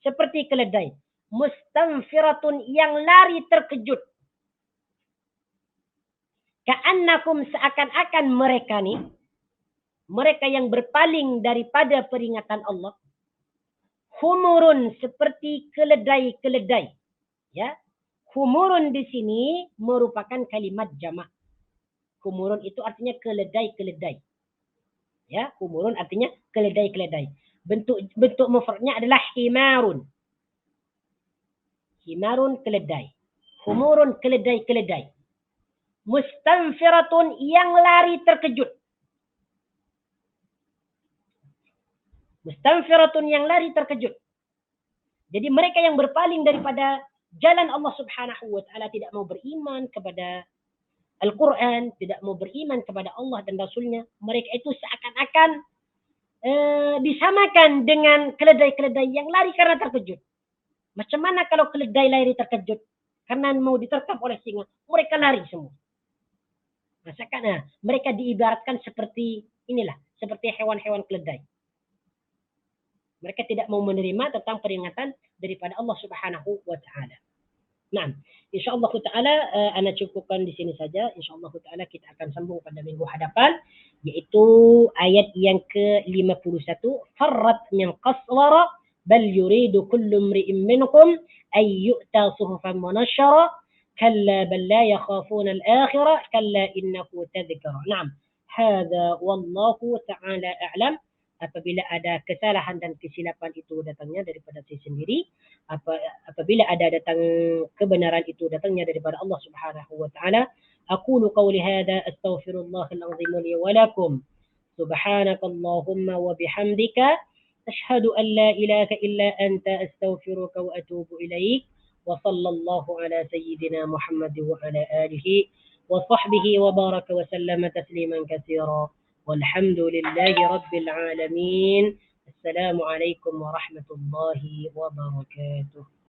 Seperti keledai. Mustanfiratun, yang lari terkejut. Ka'annakum, seakan-akan mereka nih, mereka yang berpaling daripada peringatan Allah, humurun, seperti keledai-keledai. Ya, humurun di sini merupakan kalimat jamak. Humurun itu artinya keledai-keledai. Ya, humurun artinya keledai-keledai. Bentuk mufradnya adalah himarun. Himarun, keledai. Humurun, keledai-keledai. Mustanfiratun, yang lari terkejut. Mustanfiratun, yang lari terkejut. Jadi mereka yang berpaling daripada jalan Allah Subhanahu wa taala, tidak mau beriman kepada Al-Quran, tidak mau beriman kepada Allah dan Rasulnya, mereka itu seakan-akan disamakan dengan keledai-keledai yang lari karena terkejut. Macam mana kalau keledai lari terkejut karena mau diterkam oleh singa, mereka lari semua. Masakan, mereka diibaratkan seperti inilah, seperti hewan-hewan keledai. Mereka tidak mau menerima tentang peringatan daripada Allah Subhanahu wa taala. Nah, insyaallah taala ana cukupkan di sini saja. Insyaallah taala kita akan sambung pada minggu hadapan, yaitu ayat yang ke-51, farrat min qaswara bal yuridu kullu imri'in minkum ay yu'ta suhufan munashshara kalla bal la yakhafuna al-akhirah kalla innahu tadhkara. Naam, hadza wallahu taala a'lam. Apabila ada kesalahan dan kesilapan itu datangnya daripada saya sendiri, apabila ada datang kebenaran itu datangnya daripada Allah Subhanahu wa taala, aqulu qawli hadha astaghfirullah al-azim li wa lakum, subhanakallahumma wa bihamdika ashhadu an la ilaha illa anta astaghfiruka wa atubu ilaik, wa sallallahu ala sayyidina Muhammad wa ala alihi wa sahbihi wa baraka wa sallama tasliman katsira. والحمد لله رب العالمين. السلام عليكم ورحمة الله وبركاته.